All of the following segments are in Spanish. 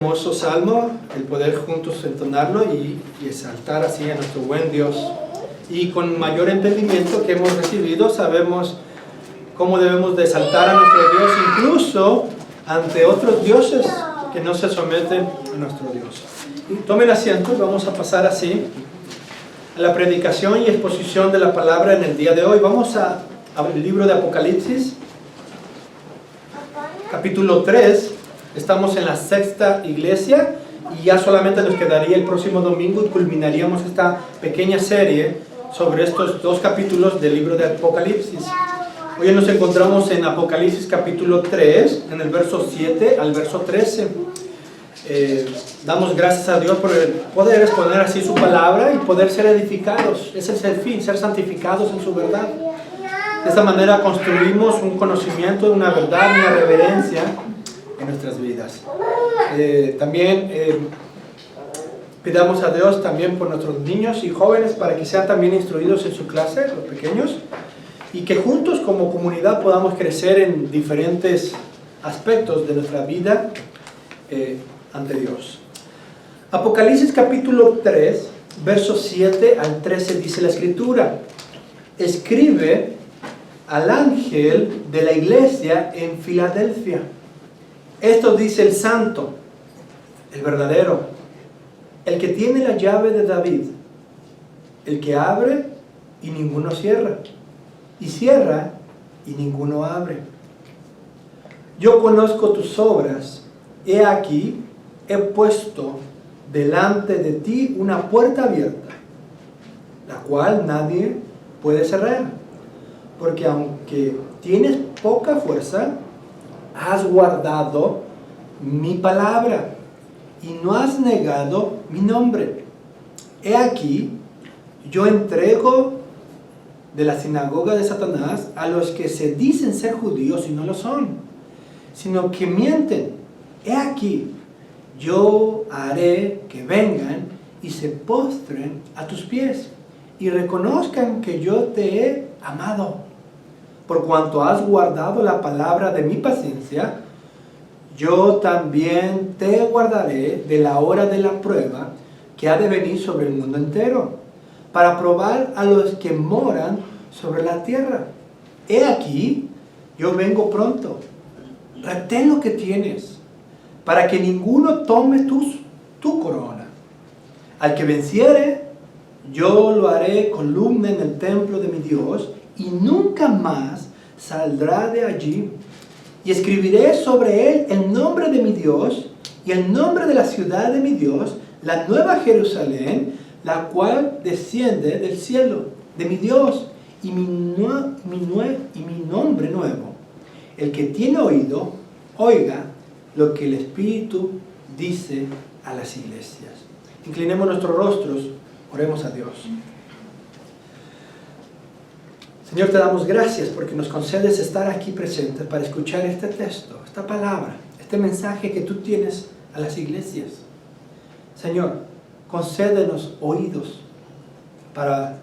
Hermoso salmo, el poder juntos entonarlo y exaltar así a nuestro buen Dios. Y con mayor entendimiento que hemos recibido, sabemos cómo debemos de exaltar a nuestro Dios, incluso ante otros dioses que no se someten a nuestro Dios. Y tomen asiento, vamos a pasar así a la predicación y exposición de la palabra en el día de hoy. Vamos a abrir el libro de Apocalipsis, capítulo 3. Estamos en la sexta iglesia y ya solamente nos quedaría el próximo domingo y culminaríamos esta pequeña serie sobre estos dos capítulos del libro de Apocalipsis. Hoy nos encontramos en Apocalipsis capítulo 3, en el verso 7 al verso 13. Damos gracias a Dios por poder exponer así su palabra y poder ser edificados. Ese es el fin, ser santificados en su verdad. De esta manera construimos un conocimiento de una verdad, una reverencia en nuestras vidas. También pidamos a Dios también por nuestros niños y jóvenes para que sean también instruidos en su clase, los pequeños, y que juntos como comunidad podamos crecer en diferentes aspectos de nuestra vida ante Dios. Apocalipsis capítulo 3, versos 7 al 13 dice la Escritura: escribe al ángel de la iglesia en Filadelfia. Esto dice el santo, el verdadero, el que tiene la llave de David, el que abre y ninguno cierra, y cierra y ninguno abre. Yo conozco tus obras, he aquí, he puesto delante de ti una puerta abierta, la cual nadie puede cerrar, porque aunque tienes poca fuerza, has guardado mi palabra y no has negado mi nombre. He aquí, yo entrego de la sinagoga de Satanás a los que se dicen ser judíos y no lo son, sino que mienten. He aquí, yo haré que vengan y se postren a tus pies y reconozcan que yo te he amado. Por cuanto has guardado la palabra de mi paciencia, yo también te guardaré de la hora de la prueba que ha de venir sobre el mundo entero, para probar a los que moran sobre la tierra. He aquí, yo vengo pronto. Retén lo que tienes, para que ninguno tome tu corona. Al que venciere, yo lo haré columna en el templo de mi Dios, y nunca más saldrá de allí. Y escribiré sobre él el nombre de mi Dios y el nombre de la ciudad de mi Dios, la nueva Jerusalén, la cual desciende del cielo de mi Dios, y mi nombre nuevo. El que tiene oído, oiga lo que el Espíritu dice a las iglesias. Inclinemos nuestros rostros, oremos a Dios. Señor, te damos gracias porque nos concedes estar aquí presentes para escuchar este texto, esta palabra, este mensaje que tú tienes a las iglesias. Señor, concédenos oídos para,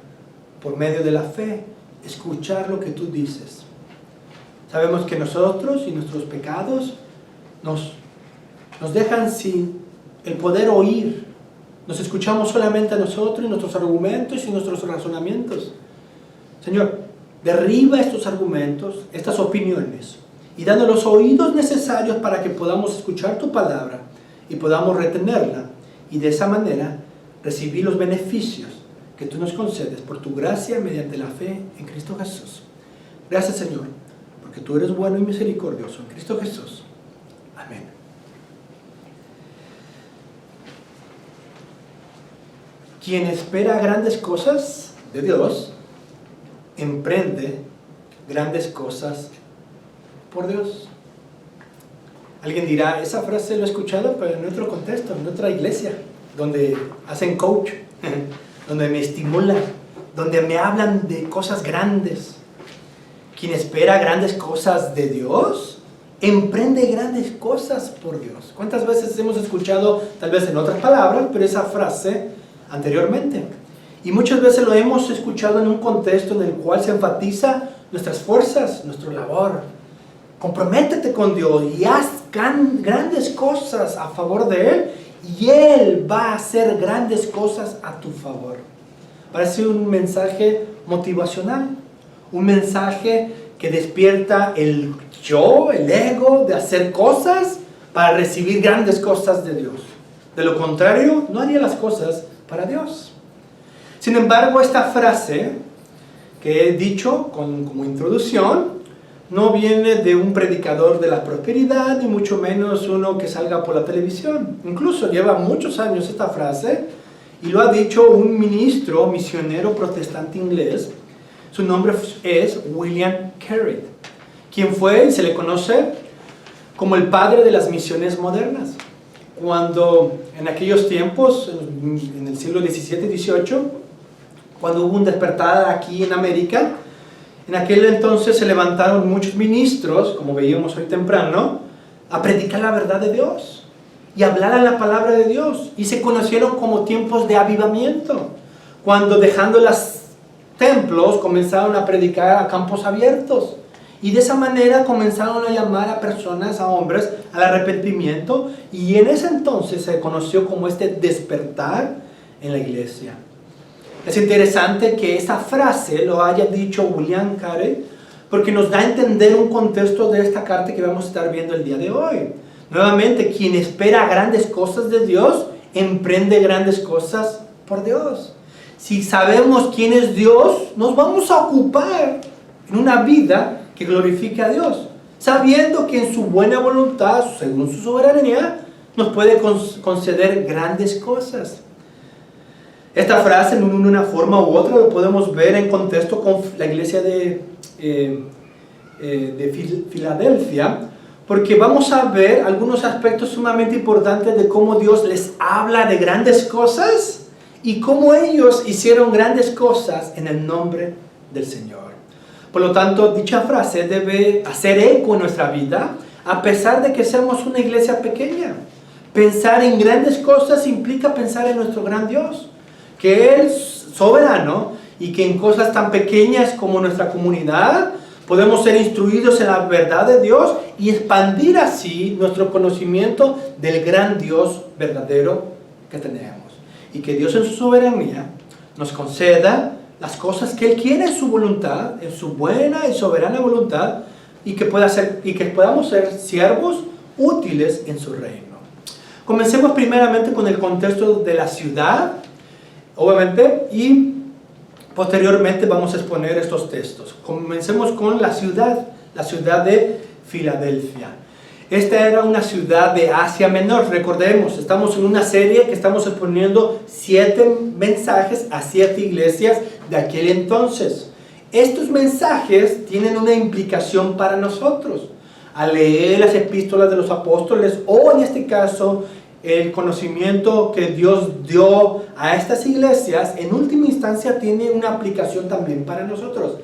por medio de la fe, escuchar lo que tú dices. Sabemos que nosotros y nuestros pecados nos dejan sin el poder oír. Nos escuchamos solamente a nosotros y nuestros argumentos y nuestros razonamientos. Señor, derriba estos argumentos, estas opiniones, y danos los oídos necesarios para que podamos escuchar tu palabra y podamos retenerla, y de esa manera recibir los beneficios que tú nos concedes por tu gracia mediante la fe en Cristo Jesús. Gracias, Señor, porque tú eres bueno y misericordioso en Cristo Jesús. Amén. Quien espera grandes cosas de Dios, emprende grandes cosas por Dios. Alguien dirá, esa frase lo he escuchado, pero en otro contexto, en otra iglesia, donde hacen coach, donde me estimulan, donde me hablan de cosas grandes. Quien espera grandes cosas de Dios, emprende grandes cosas por Dios. ¿Cuántas veces hemos escuchado, tal vez en otras palabras, pero esa frase anteriormente? Y muchas veces lo hemos escuchado en un contexto en el cual se enfatiza nuestras fuerzas, nuestra labor. Comprométete con Dios y haz grandes cosas a favor de Él, y Él va a hacer grandes cosas a tu favor. Parece un mensaje motivacional, un mensaje que despierta el yo, el ego de hacer cosas para recibir grandes cosas de Dios. De lo contrario, no haría las cosas para Dios. Sin embargo, esta frase que he dicho como introducción no viene de un predicador de la prosperidad, ni mucho menos uno que salga por la televisión. Incluso lleva muchos años esta frase y lo ha dicho un ministro misionero protestante inglés. Su nombre es William Carey, quien fue y se le conoce como el padre de las misiones modernas. Cuando en aquellos tiempos, en el siglo XVII y XVIII, cuando hubo un despertar aquí en América, en aquel entonces se levantaron muchos ministros, como veíamos hoy temprano, a predicar la verdad de Dios y hablar la palabra de Dios. Y se conocieron como tiempos de avivamiento, cuando dejando los templos comenzaron a predicar a campos abiertos. Y de esa manera comenzaron a llamar a personas, a hombres, al arrepentimiento. Y en ese entonces se conoció como este despertar en la iglesia. Es interesante que esta frase lo haya dicho William Carey, porque nos da a entender un contexto de esta carta que vamos a estar viendo el día de hoy. Nuevamente, quien espera grandes cosas de Dios, emprende grandes cosas por Dios. Si sabemos quién es Dios, nos vamos a ocupar en una vida que glorifique a Dios, sabiendo que en su buena voluntad, según su soberanía, nos puede conceder grandes cosas. Esta frase, en una forma u otra, lo podemos ver en contexto con la iglesia de Filadelfia, porque vamos a ver algunos aspectos sumamente importantes de cómo Dios les habla de grandes cosas y cómo ellos hicieron grandes cosas en el nombre del Señor. Por lo tanto, dicha frase debe hacer eco en nuestra vida, a pesar de que seamos una iglesia pequeña. Pensar en grandes cosas implica pensar en nuestro gran Dios, que Él es soberano y que en cosas tan pequeñas como nuestra comunidad podemos ser instruidos en la verdad de Dios y expandir así nuestro conocimiento del gran Dios verdadero que tenemos. Y que Dios en su soberanía nos conceda las cosas que Él quiere en su voluntad, en su buena y soberana voluntad, y que podamos ser siervos útiles en su reino. Comencemos primeramente con el contexto de la ciudad, obviamente, y posteriormente vamos a exponer estos textos. Comencemos con la ciudad de Filadelfia. Esta era una ciudad de Asia Menor. Recordemos, estamos en una serie que estamos exponiendo 7 mensajes a 7 iglesias de aquel entonces. Estos mensajes tienen una implicación para nosotros. Al leer las epístolas de los apóstoles, o en este caso, el conocimiento que Dios dio a estas iglesias, en última instancia tiene una aplicación también para nosotros.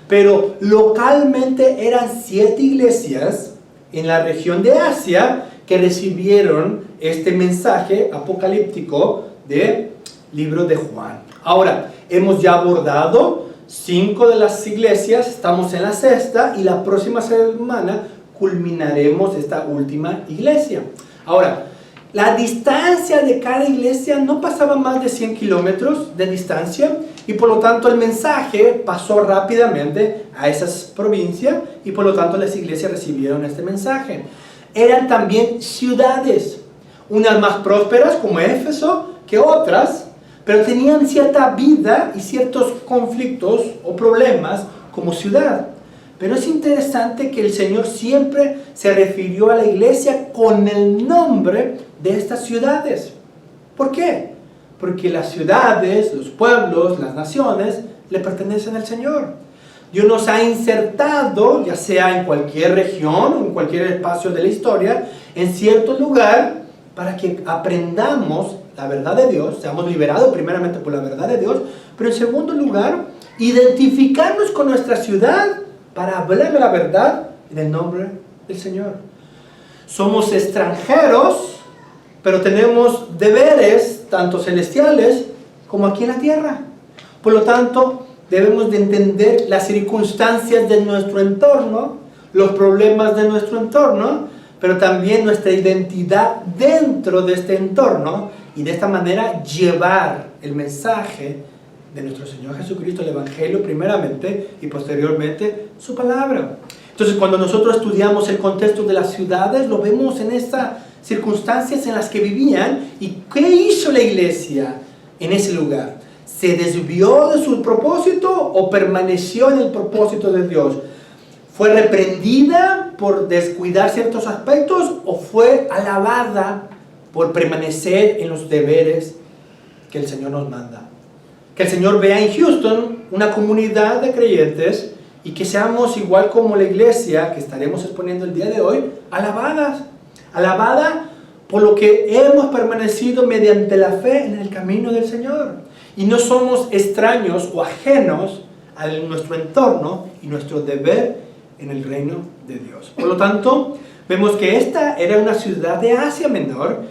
Pero localmente eran 7 iglesias en la región de Asia que recibieron este mensaje apocalíptico del libro de Juan. Ahora, hemos ya abordado 5 de las iglesias, estamos en la 6ª y la próxima semana culminaremos esta última iglesia. Ahora, la distancia de cada iglesia no pasaba más de 100 kilómetros de distancia y por lo tanto el mensaje pasó rápidamente a esas provincias y por lo tanto las iglesias recibieron este mensaje. Eran también ciudades, unas más prósperas como Éfeso que otras, pero tenían cierta vida y ciertos conflictos o problemas como ciudad. Pero es interesante que el Señor siempre se refirió a la iglesia con el nombre de estas ciudades. ¿Por qué? Porque las ciudades, los pueblos, las naciones, le pertenecen al Señor. Dios nos ha insertado, ya sea en cualquier región o en cualquier espacio de la historia, en cierto lugar, para que aprendamos la verdad de Dios, seamos liberados primeramente por la verdad de Dios, pero en segundo lugar, identificarnos con nuestra ciudad para hablar la verdad en el nombre del Señor. Somos extranjeros, pero tenemos deberes tanto celestiales como aquí en la tierra. Por lo tanto, debemos de entender las circunstancias de nuestro entorno, los problemas de nuestro entorno, pero también nuestra identidad dentro de este entorno, y de esta manera llevar el mensaje de nuestro Señor Jesucristo, el Evangelio primeramente y posteriormente su palabra. Entonces, cuando nosotros estudiamos el contexto de las ciudades, lo vemos en estas circunstancias en las que vivían. ¿Y qué hizo la iglesia en ese lugar? ¿Se desvió de su propósito o permaneció en el propósito de Dios? ¿Fue reprendida por descuidar ciertos aspectos o fue alabada por permanecer en los deberes que el Señor nos manda? Que el Señor vea en Houston una comunidad de creyentes y que seamos igual como la iglesia que estaremos exponiendo el día de hoy, alabada por lo que hemos permanecido mediante la fe en el camino del Señor. Y no somos extraños o ajenos a nuestro entorno y nuestro deber en el reino de Dios. Por lo tanto, vemos que esta era una ciudad de Asia Menor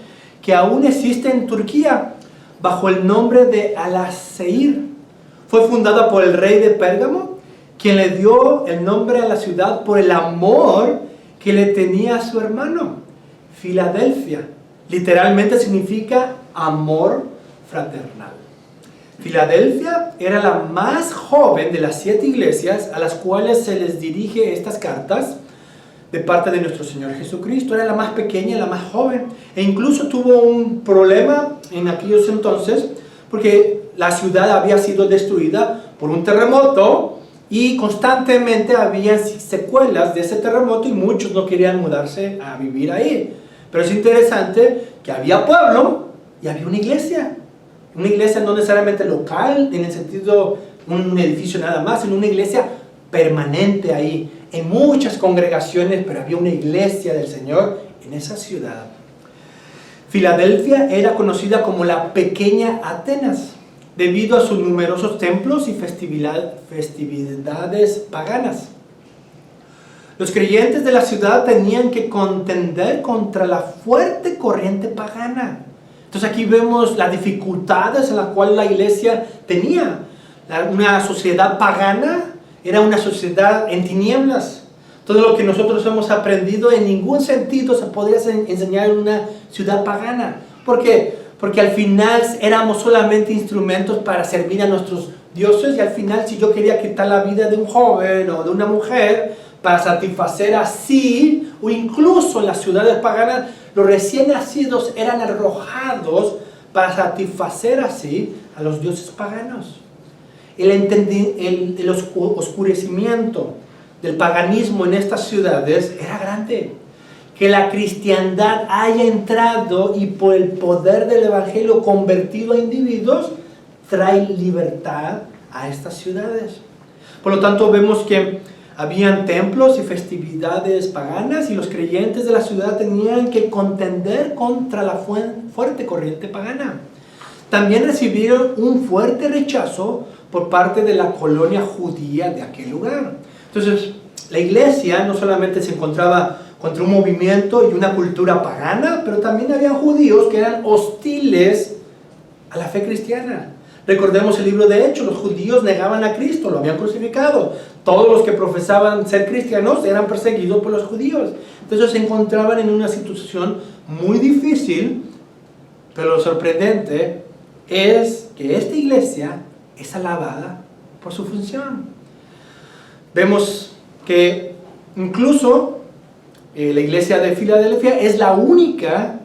que aún existe en Turquía bajo el nombre de Al-Seir. Fue fundada por el rey de Pérgamo, quien le dio el nombre a la ciudad por el amor que le tenía a su hermano. Filadelfia literalmente significa amor fraternal. Filadelfia era la más joven de las 7 iglesias a las cuales se les dirige estas cartas de parte de nuestro Señor Jesucristo. Era la más pequeña, la más joven, e incluso tuvo un problema en aquellos entonces porque la ciudad había sido destruida por un terremoto y constantemente había secuelas de ese terremoto y muchos no querían mudarse a vivir ahí. Pero es interesante que había pueblo y había una iglesia no necesariamente local en el sentido un edificio nada más, sino una iglesia permanente ahí, en muchas congregaciones, pero había una iglesia del Señor en esa ciudad. Filadelfia era conocida como la pequeña Atenas, debido a sus numerosos templos y festividades paganas. Los creyentes de la ciudad tenían que contender contra la fuerte corriente pagana. Entonces aquí vemos las dificultades en las cuales la iglesia tenía. Una sociedad pagana era una sociedad en tinieblas. Todo lo que nosotros hemos aprendido en ningún sentido se podría enseñar en una ciudad pagana. ¿Por qué? Porque al final éramos solamente instrumentos para servir a nuestros dioses, y al final si yo quería quitar la vida de un joven o de una mujer para satisfacer así, o incluso en las ciudades paganas, los recién nacidos eran arrojados para satisfacer así a los dioses paganos. El oscurecimiento del paganismo en estas ciudades era grande. Que la cristiandad haya entrado y por el poder del evangelio convertido a individuos trae libertad a estas ciudades. Por lo tanto, vemos que habían templos y festividades paganas y los creyentes de la ciudad tenían que contender contra la fuerte corriente pagana. También recibieron un fuerte rechazo por parte de la colonia judía de aquel lugar. Entonces, la iglesia no solamente se encontraba contra un movimiento y una cultura pagana, pero también había judíos que eran hostiles a la fe cristiana. Recordemos el libro de Hechos, los judíos negaban a Cristo, lo habían crucificado. Todos los que profesaban ser cristianos eran perseguidos por los judíos. Entonces se encontraban en una situación muy difícil, pero lo sorprendente es que esta iglesia es alabada por su función. Vemos que incluso la iglesia de Filadelfia es la única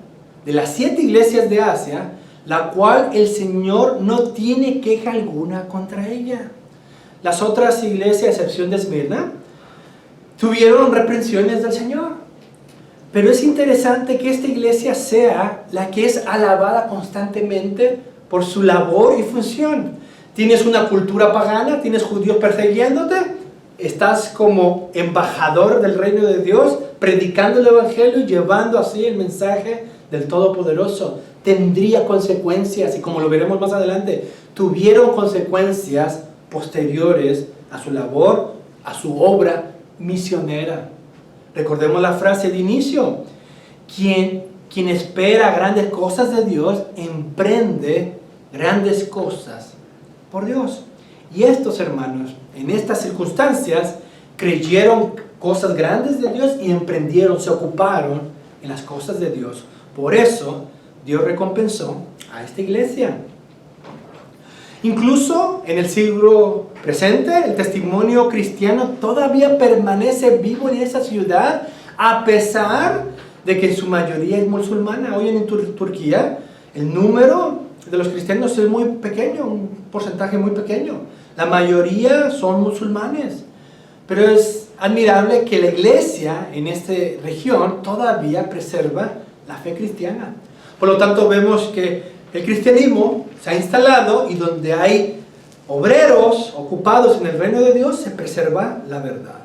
de las 7 iglesias de Asia la cual el Señor no tiene queja alguna contra ella. Las otras iglesias, a excepción de Esmirna, tuvieron reprensiones del Señor. Pero es interesante que esta iglesia sea la que es alabada constantemente por su labor y función. Tienes una cultura pagana, tienes judíos persiguiéndote, estás como embajador del reino de Dios, predicando el evangelio y llevando así el mensaje del Todopoderoso. Tendría consecuencias, y como lo veremos más adelante, tuvieron consecuencias posteriores a su labor, a su obra misionera. Recordemos la frase de inicio: quien espera grandes cosas de Dios, emprende grandes cosas por Dios. Y estos hermanos, en estas circunstancias, creyeron cosas grandes de Dios y emprendieron, se ocuparon en las cosas de Dios. Por eso Dios recompensó a esta iglesia. Incluso en el siglo presente, el testimonio cristiano todavía permanece vivo en esa ciudad, a pesar de que en su mayoría es musulmana. Hoy en Turquía el número de los cristianos es muy pequeño, un porcentaje muy pequeño. La mayoría son musulmanes. Pero es admirable que la iglesia en esta región todavía preserva la fe cristiana. Por lo tanto, vemos que el cristianismo se ha instalado y donde hay obreros ocupados en el reino de Dios, se preserva la verdad.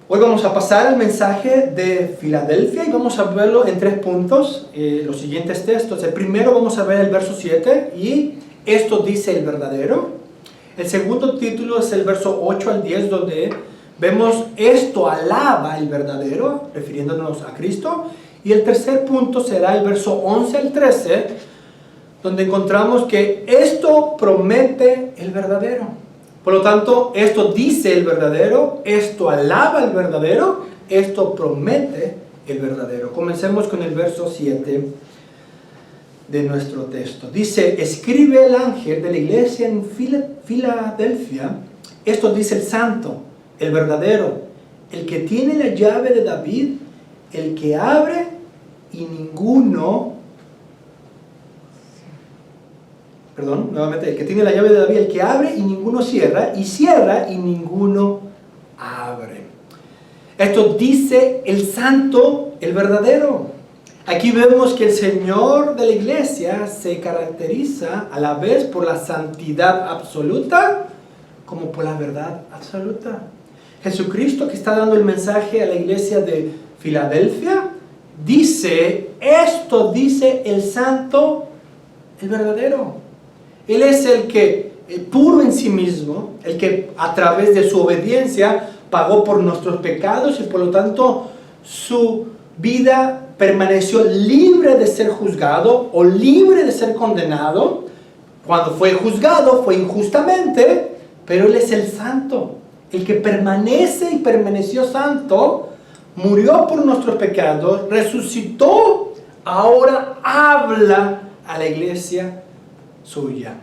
Hoy vamos a pasar al mensaje de Filadelfia y vamos a verlo en 3 puntos, los siguientes textos. El primero vamos a ver el verso 7 y esto dice el verdadero. El segundo título es el verso 8 al 10, donde vemos esto alaba el verdadero, refiriéndonos a Cristo. Y el tercer punto será el verso 11 al 13, donde encontramos que esto promete el verdadero. Por lo tanto, esto dice el verdadero, esto alaba el verdadero, esto promete el verdadero. Comencemos con el verso 7 de nuestro texto. Dice: escribe el ángel de la iglesia en Filadelfia, esto dice el santo, el verdadero, el que tiene la llave de David, el que abre y ninguno, el que tiene la llave de David, el que abre y ninguno cierra, y cierra y ninguno abre. Esto dice el santo, el verdadero. Aquí vemos que el Señor de la iglesia se caracteriza a la vez por la santidad absoluta como por la verdad absoluta. Jesucristo, que está dando el mensaje a la iglesia de Filadelfia, dice: esto dice el santo, el verdadero. Él es el que, puro en sí mismo, el que a través de su obediencia pagó por nuestros pecados y por lo tanto su vida permaneció libre de ser juzgado o libre de ser condenado. Cuando fue juzgado fue injustamente, pero Él es el santo, el que permanece y permaneció santo, murió por nuestros pecados, resucitó, ahora habla a la iglesia suya.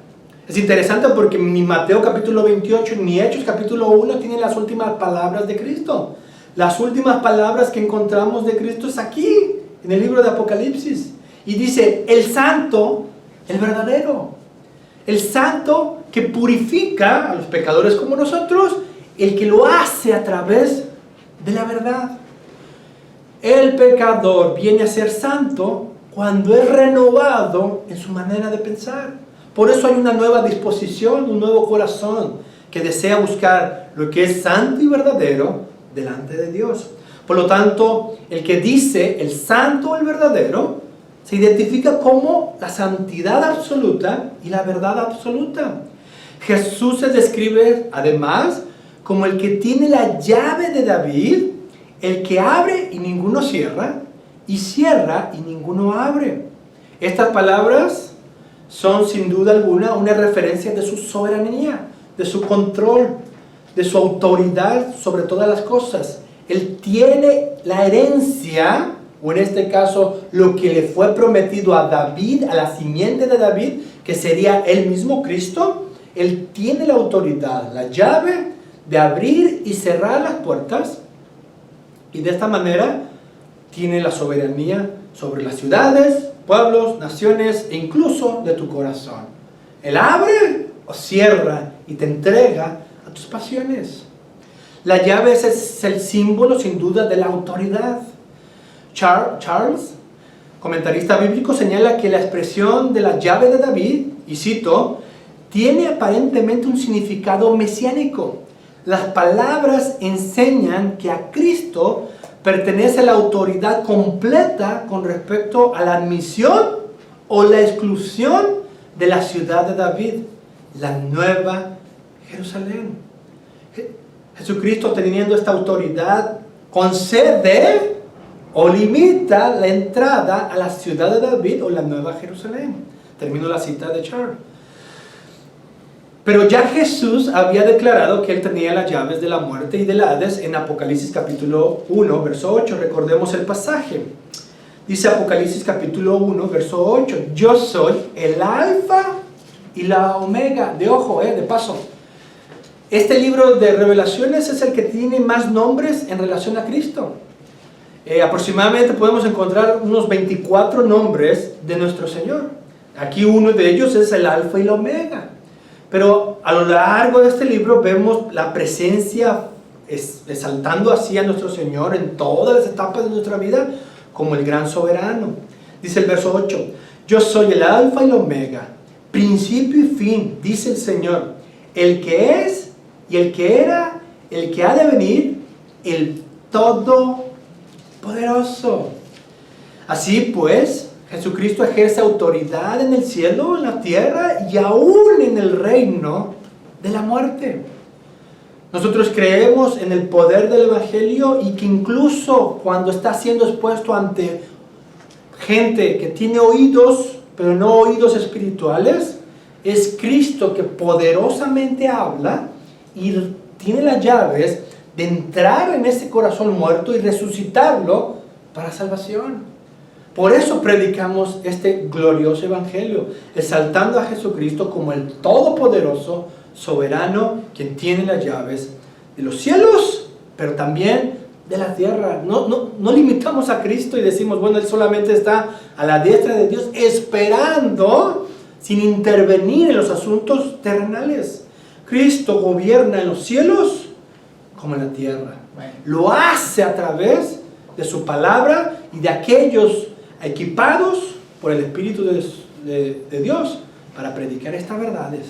Es interesante porque ni Mateo capítulo 28 ni Hechos capítulo 1 tienen las últimas palabras de Cristo. Las últimas palabras que encontramos de Cristo es aquí, en el libro de Apocalipsis. Y dice: el santo, el verdadero. El santo que purifica a los pecadores como nosotros, el que lo hace a través de la verdad. El pecador viene a ser santo cuando es renovado en su manera de pensar. Por eso hay una nueva disposición, un nuevo corazón que desea buscar lo que es santo y verdadero delante de Dios. Por lo tanto, el que dice el santo, el verdadero, se identifica como la santidad absoluta y la verdad absoluta. Jesús se describe además como el que tiene la llave de David, el que abre y ninguno cierra, y cierra y ninguno abre. Estas palabras son sin duda alguna una referencia de su soberanía, de su control, de su autoridad sobre todas las cosas. Él tiene la herencia, o en este caso lo que le fue prometido a David, a la simiente de David, que sería él mismo, Cristo. Él tiene la autoridad, la llave de abrir y cerrar las puertas, y de esta manera tiene la soberanía sobre las ciudades, pueblos, naciones e incluso de tu corazón. Él abre o cierra y te entrega a tus pasiones. La llave es el símbolo sin duda de la autoridad. Charles, comentarista bíblico, señala que la expresión de la llave de David, y cito, tiene aparentemente un significado mesiánico. Las palabras enseñan que a Cristo pertenece la autoridad completa con respecto a la admisión o la exclusión de la ciudad de David, la nueva Jerusalén. Jesucristo, teniendo esta autoridad, concede o limita la entrada a la ciudad de David o la nueva Jerusalén. Termino la cita de Charles. Pero ya Jesús había declarado que Él tenía las llaves de la muerte y del Hades en Apocalipsis capítulo 1, verso 8. Recordemos el pasaje. Dice Apocalipsis capítulo 1, verso 8. Yo soy el alfa y la omega. De ojo, de paso. Este libro de Revelaciones es el que tiene más nombres en relación a Cristo. Aproximadamente podemos encontrar unos 24 nombres de nuestro Señor. Aquí uno de ellos es el alfa y la omega. Pero a lo largo de este libro vemos la presencia exaltando así a nuestro Señor en todas las etapas de nuestra vida como el gran soberano. Dice el verso 8, yo soy el alfa y la omega, principio y fin, dice el Señor, el que es y el que era, el que ha de venir, el todopoderoso. Así pues, Jesucristo ejerce autoridad en el cielo, en la tierra y aún en el reino de la muerte. Nosotros creemos en el poder del Evangelio y que incluso cuando está siendo expuesto ante gente que tiene oídos, pero no oídos espirituales, es Cristo que poderosamente habla y tiene las llaves de entrar en ese corazón muerto y resucitarlo para salvación. Por eso predicamos este glorioso evangelio, exaltando a Jesucristo como el todopoderoso, soberano, quien tiene las llaves de los cielos, pero también de la tierra. No limitamos a Cristo y decimos, bueno, Él solamente está a la diestra de Dios, esperando, sin intervenir en los asuntos terrenales. Cristo gobierna en los cielos como en la tierra. Lo hace a través de su palabra y de aquellos equipados por el Espíritu de Dios para predicar estas verdades.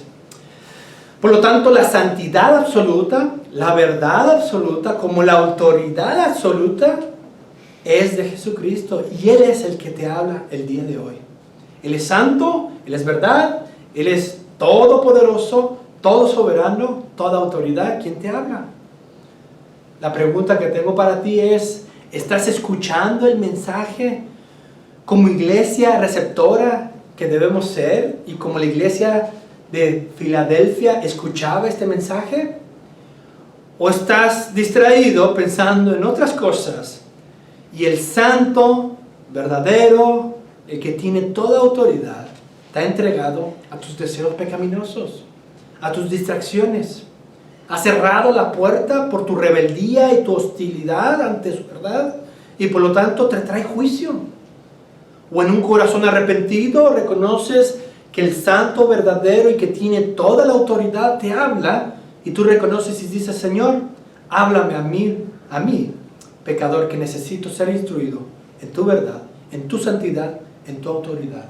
Por lo tanto, la santidad absoluta, la verdad absoluta, como la autoridad absoluta, es de Jesucristo. Y Él es el que te habla el día de hoy. Él es santo, Él es verdad, Él es todopoderoso, todo soberano, toda autoridad. ¿Quién te habla? La pregunta que tengo para ti es, ¿estás escuchando el mensaje como iglesia receptora que debemos ser y como la iglesia de Filadelfia escuchaba este mensaje? ¿O estás distraído pensando en otras cosas y el santo, verdadero, el que tiene toda autoridad, te ha entregado a tus deseos pecaminosos, a tus distracciones? Ha cerrado la puerta por tu rebeldía y tu hostilidad ante su verdad y por lo tanto te trae juicio. O en un corazón arrepentido reconoces que el santo verdadero y que tiene toda la autoridad te habla y tú reconoces y dices, Señor, háblame a mí, pecador que necesito ser instruido en tu verdad, en tu santidad, en tu autoridad.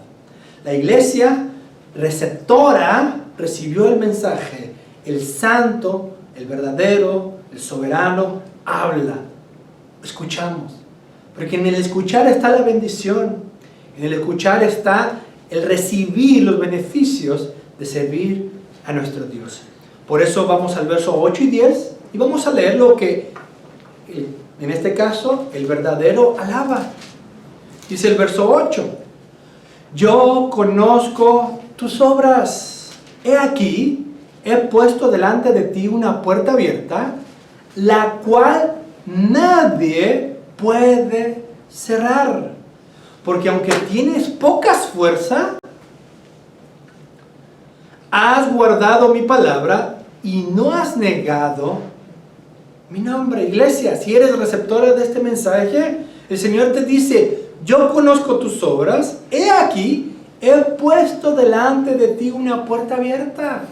La iglesia receptora recibió el mensaje, el santo, el verdadero, el soberano, habla. Escuchamos. Porque en el escuchar está la bendición. En el escuchar está el recibir los beneficios de servir a nuestro Dios. Por eso vamos al verso 8 y 10 y vamos a leer lo que, en este caso, el verdadero alaba. Dice el verso 8, yo conozco tus obras. He aquí, he puesto delante de ti una puerta abierta, la cual nadie puede cerrar. Porque aunque tienes pocas fuerzas, has guardado mi palabra y no has negado mi nombre. Iglesia, si eres receptora de este mensaje, el Señor te dice, yo conozco tus obras, he aquí, he puesto delante de ti una puerta abierta.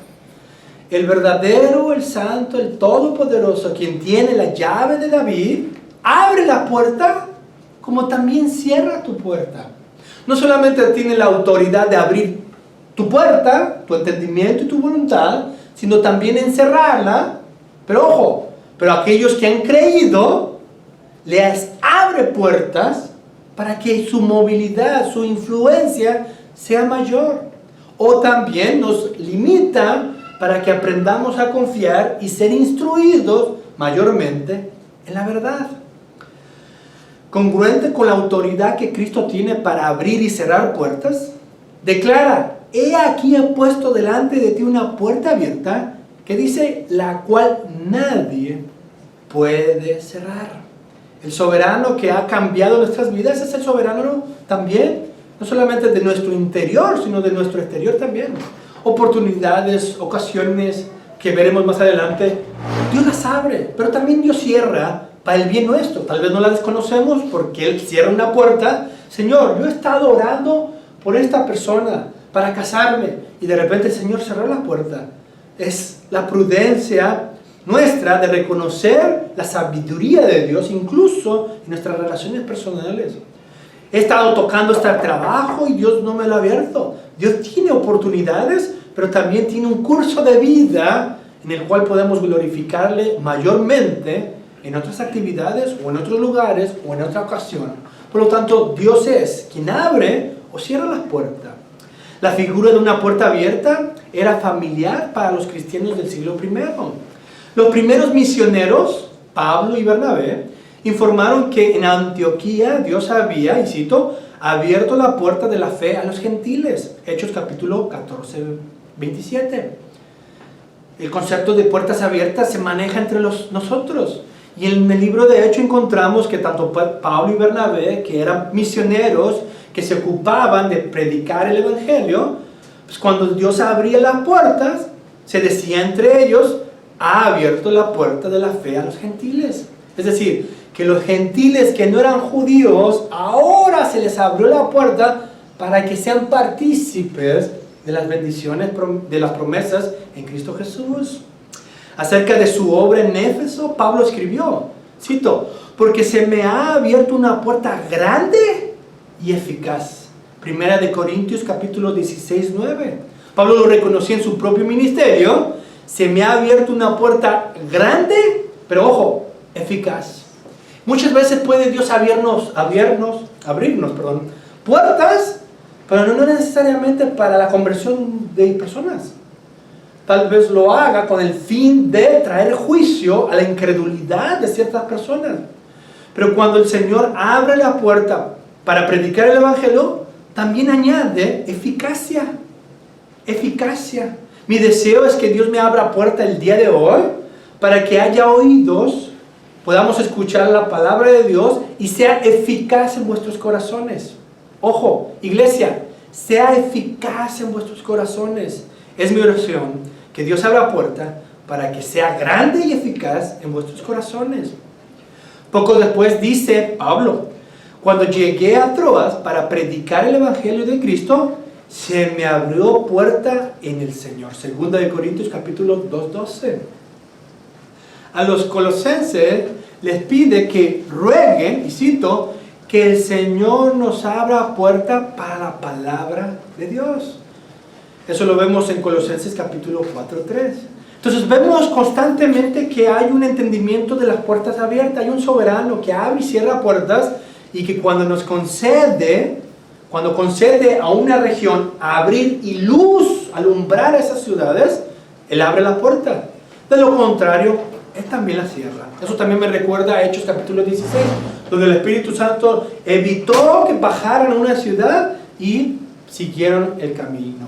El verdadero, el santo, el todopoderoso, quien tiene la llave de David, abre la puerta como también cierra tu puerta. No solamente tiene la autoridad de abrir tu puerta, tu entendimiento y tu voluntad, sino también encerrarla. Pero ojo, pero aquellos que han creído, les abre puertas para que su movilidad, su influencia sea mayor. O también nos limita para que aprendamos a confiar y ser instruidos mayormente en la verdad. Congruente con la autoridad que Cristo tiene para abrir y cerrar puertas, declara he aquí he puesto delante de ti una puerta abierta, que dice, la cual nadie puede cerrar. El soberano que ha cambiado nuestras vidas es el soberano también, no solamente de nuestro interior, sino de nuestro exterior también. Oportunidades, ocasiones que veremos más adelante, Dios las abre, pero también Dios cierra para el bien nuestro. Tal vez no la desconocemos porque Él cierra una puerta. Señor, yo he estado orando por esta persona para casarme y de repente el Señor cerró la puerta. Es la prudencia nuestra de reconocer la sabiduría de Dios, incluso en nuestras relaciones personales. He estado tocando este trabajo y Dios no me lo ha abierto. Dios tiene oportunidades, pero también tiene un curso de vida en el cual podemos glorificarle mayormente en otras actividades o en otros lugares o en otra ocasión. Por lo tanto, Dios es quien abre o cierra las puertas. La figura de una puerta abierta era familiar para los cristianos del siglo I. Los primeros misioneros, Pablo y Bernabé, informaron que en Antioquía Dios había, y cito, abierto la puerta de la fe a los gentiles. Hechos capítulo 14, 27. El concepto de puertas abiertas se maneja entre nosotros. Y en el libro de Hechos encontramos que tanto Pablo y Bernabé, que eran misioneros, que se ocupaban de predicar el evangelio, pues cuando Dios abría las puertas, se decía entre ellos, ha abierto la puerta de la fe a los gentiles. Es decir, que los gentiles que no eran judíos, ahora se les abrió la puerta para que sean partícipes de las bendiciones, de las promesas en Cristo Jesús. Acerca de su obra en Éfeso, Pablo escribió, cito, porque se me ha abierto una puerta grande y eficaz. Primera de Corintios capítulo 16, 9. Pablo lo reconoció en su propio ministerio. Se me ha abierto una puerta grande, pero ojo, eficaz. Muchas veces puede Dios abrirnos puertas, pero no necesariamente para la conversión de personas. Tal vez lo haga con el fin de traer juicio a la incredulidad de ciertas personas. Pero cuando el Señor abre la puerta para predicar el evangelio, también añade eficacia. Eficacia. Mi deseo es que Dios me abra puerta el día de hoy para que haya oídos, podamos escuchar la palabra de Dios y sea eficaz en vuestros corazones. Ojo, iglesia, sea eficaz en vuestros corazones. Es mi oración que Dios abra puerta para que sea grande y eficaz en vuestros corazones. Poco después dice Pablo, cuando llegué a Troas para predicar el evangelio de Cristo, se me abrió puerta en el Señor. Segunda de Corintios capítulo 2:12. A los colosenses les pide que rueguen, y cito, que el Señor nos abra puerta para la palabra de Dios. Eso lo vemos en Colosenses capítulo 4:3. Entonces vemos constantemente que hay un entendimiento de las puertas abiertas. Hay un soberano que abre y cierra puertas y que cuando concede a una región abrir y luz, alumbrar esas ciudades, Él abre la puerta. De lo contrario, Él también la cierra. Eso también me recuerda a Hechos capítulo 16, donde el Espíritu Santo evitó que bajaran a una ciudad y siguieron el camino.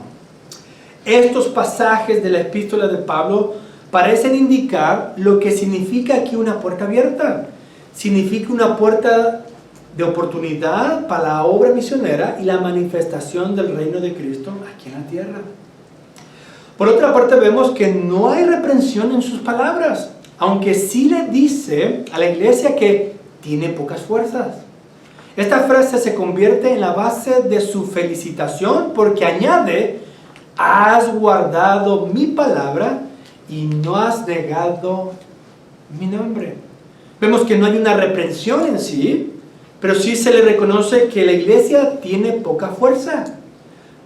Estos pasajes de la epístola de Pablo parecen indicar lo que significa aquí una puerta abierta. Significa una puerta de oportunidad para la obra misionera y la manifestación del reino de Cristo aquí en la tierra. Por otra parte, vemos que no hay reprensión en sus palabras, aunque sí le dice a la iglesia que tiene pocas fuerzas. Esta frase se convierte en la base de su felicitación porque añade, has guardado mi palabra y no has negado mi nombre. Vemos que no hay una reprensión en sí, pero sí se le reconoce que la iglesia tiene poca fuerza.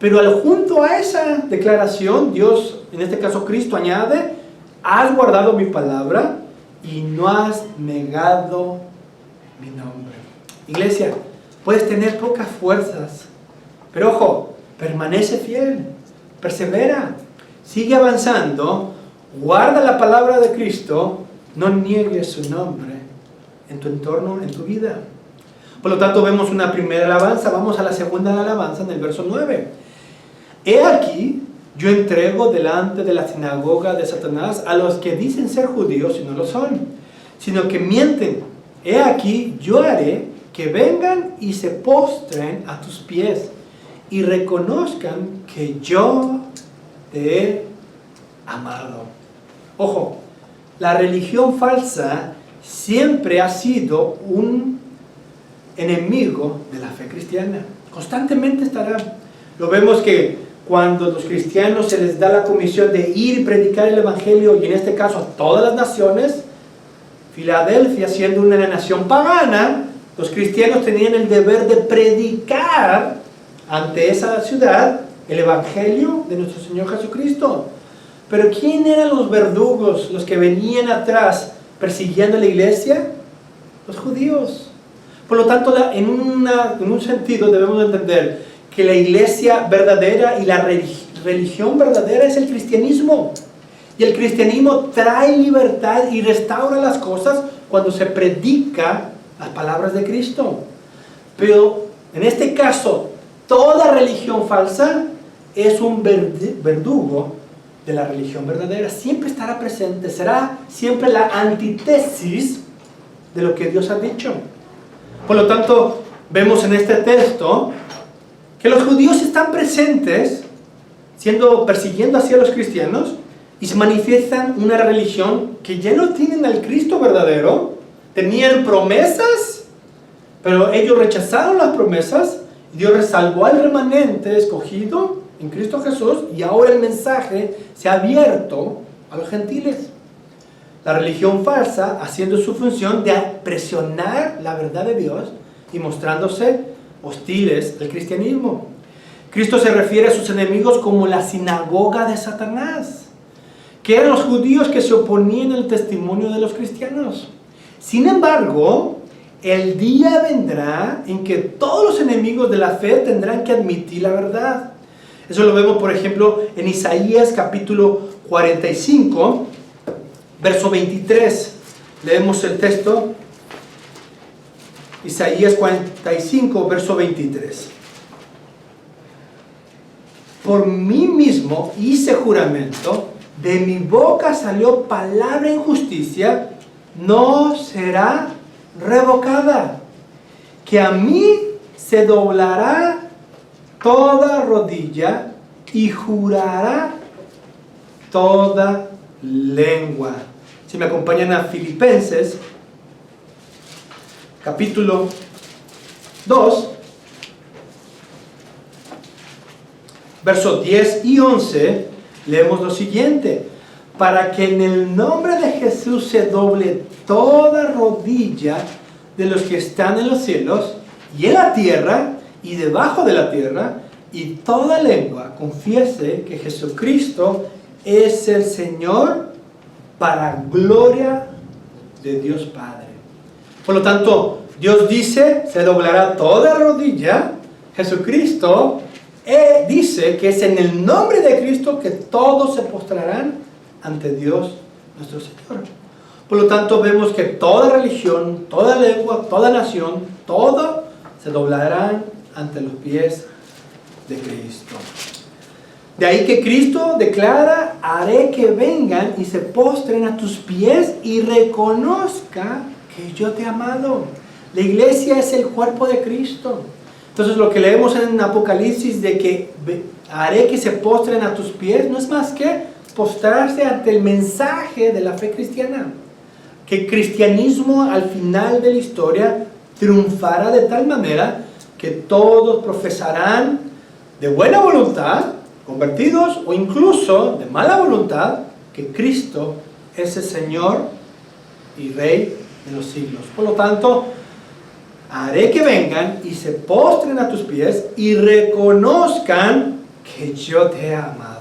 Pero junto a esa declaración, Dios, en este caso Cristo, añade, has guardado mi palabra y no has negado mi nombre. Iglesia, puedes tener pocas fuerzas, pero ojo, permanece fiel, persevera, sigue avanzando, guarda la palabra de Cristo, no niegues su nombre en tu entorno, en tu vida. Por lo tanto, vemos una primera alabanza. Vamos a la segunda alabanza en el verso 9. he aquí, yo entrego delante de la sinagoga de Satanás a los que dicen ser judíos y no lo son, sino que mienten. He aquí, yo haré que vengan y se postren a tus pies y reconozcan que yo te he amado. Ojo, la religión falsa siempre ha sido un enemigo de la fe cristiana. Constantemente estará. Lo vemos que cuando a los cristianos se les da la comisión de ir y predicar el evangelio, y en este caso a todas las naciones, Filadelfia siendo una nación pagana, los cristianos tenían el deber de predicar ante esa ciudad el evangelio de nuestro Señor Jesucristo. Pero ¿quién eran los verdugos, los que venían atrás persiguiendo a la iglesia? Los judíos. Por lo tanto, en un sentido debemos entender que la iglesia verdadera y la religión verdadera es el cristianismo. Y el cristianismo trae libertad y restaura las cosas cuando se predica las palabras de Cristo. Pero en este caso, toda religión falsa es un verdugo de la religión verdadera. Siempre estará presente, será siempre la antítesis de lo que Dios ha dicho. Por lo tanto, vemos en este texto que los judíos están presentes, persiguiendo hacia los cristianos, y se manifiestan una religión que ya no tienen al Cristo verdadero. Tenían promesas, pero ellos rechazaron las promesas. Dios salvó al remanente escogido en Cristo Jesús, y ahora el mensaje se ha abierto a los gentiles. La religión falsa haciendo su función de presionar la verdad de Dios y mostrándose hostiles al cristianismo. Cristo se refiere a sus enemigos como la sinagoga de Satanás, que eran los judíos que se oponían al testimonio de los cristianos. Sin embargo, el día vendrá en que todos los enemigos de la fe tendrán que admitir la verdad. Eso lo vemos, por ejemplo, en Isaías capítulo 45, verso 23. Leemos el texto. Isaías 45, verso 23. Por mí mismo hice juramento, de mi boca salió palabra en justicia, no será revocada. Que a mí se doblará toda rodilla y jurará toda lengua. Si me acompañan a Filipenses, capítulo 2, versos 10 y 11, leemos lo siguiente: para que en el nombre de Jesús se doble toda rodilla de los que están en los cielos y en la tierra y debajo de la tierra, y toda lengua confiese que Jesucristo es el Señor, para gloria de Dios Padre. Por lo tanto, Dios dice, se doblará toda rodilla. Jesucristo dice que es en el nombre de Cristo que todos se postrarán ante Dios nuestro Señor. Por lo tanto, vemos que toda religión, toda lengua, toda nación, todo se doblarán ante los pies de Cristo. De ahí que Cristo declara: haré que vengan y se postren a tus pies y reconozca que yo te he amado. La iglesia es el cuerpo de Cristo. Entonces lo que leemos en Apocalipsis de que haré que se postren a tus pies, no es más que postrarse ante el mensaje de la fe cristiana. Que el cristianismo al final de la historia triunfará de tal manera que todos profesarán de buena voluntad, convertidos o incluso de mala voluntad, que Cristo es el Señor y Rey de los siglos. Por lo tanto, haré que vengan y se postren a tus pies y reconozcan que yo te he amado.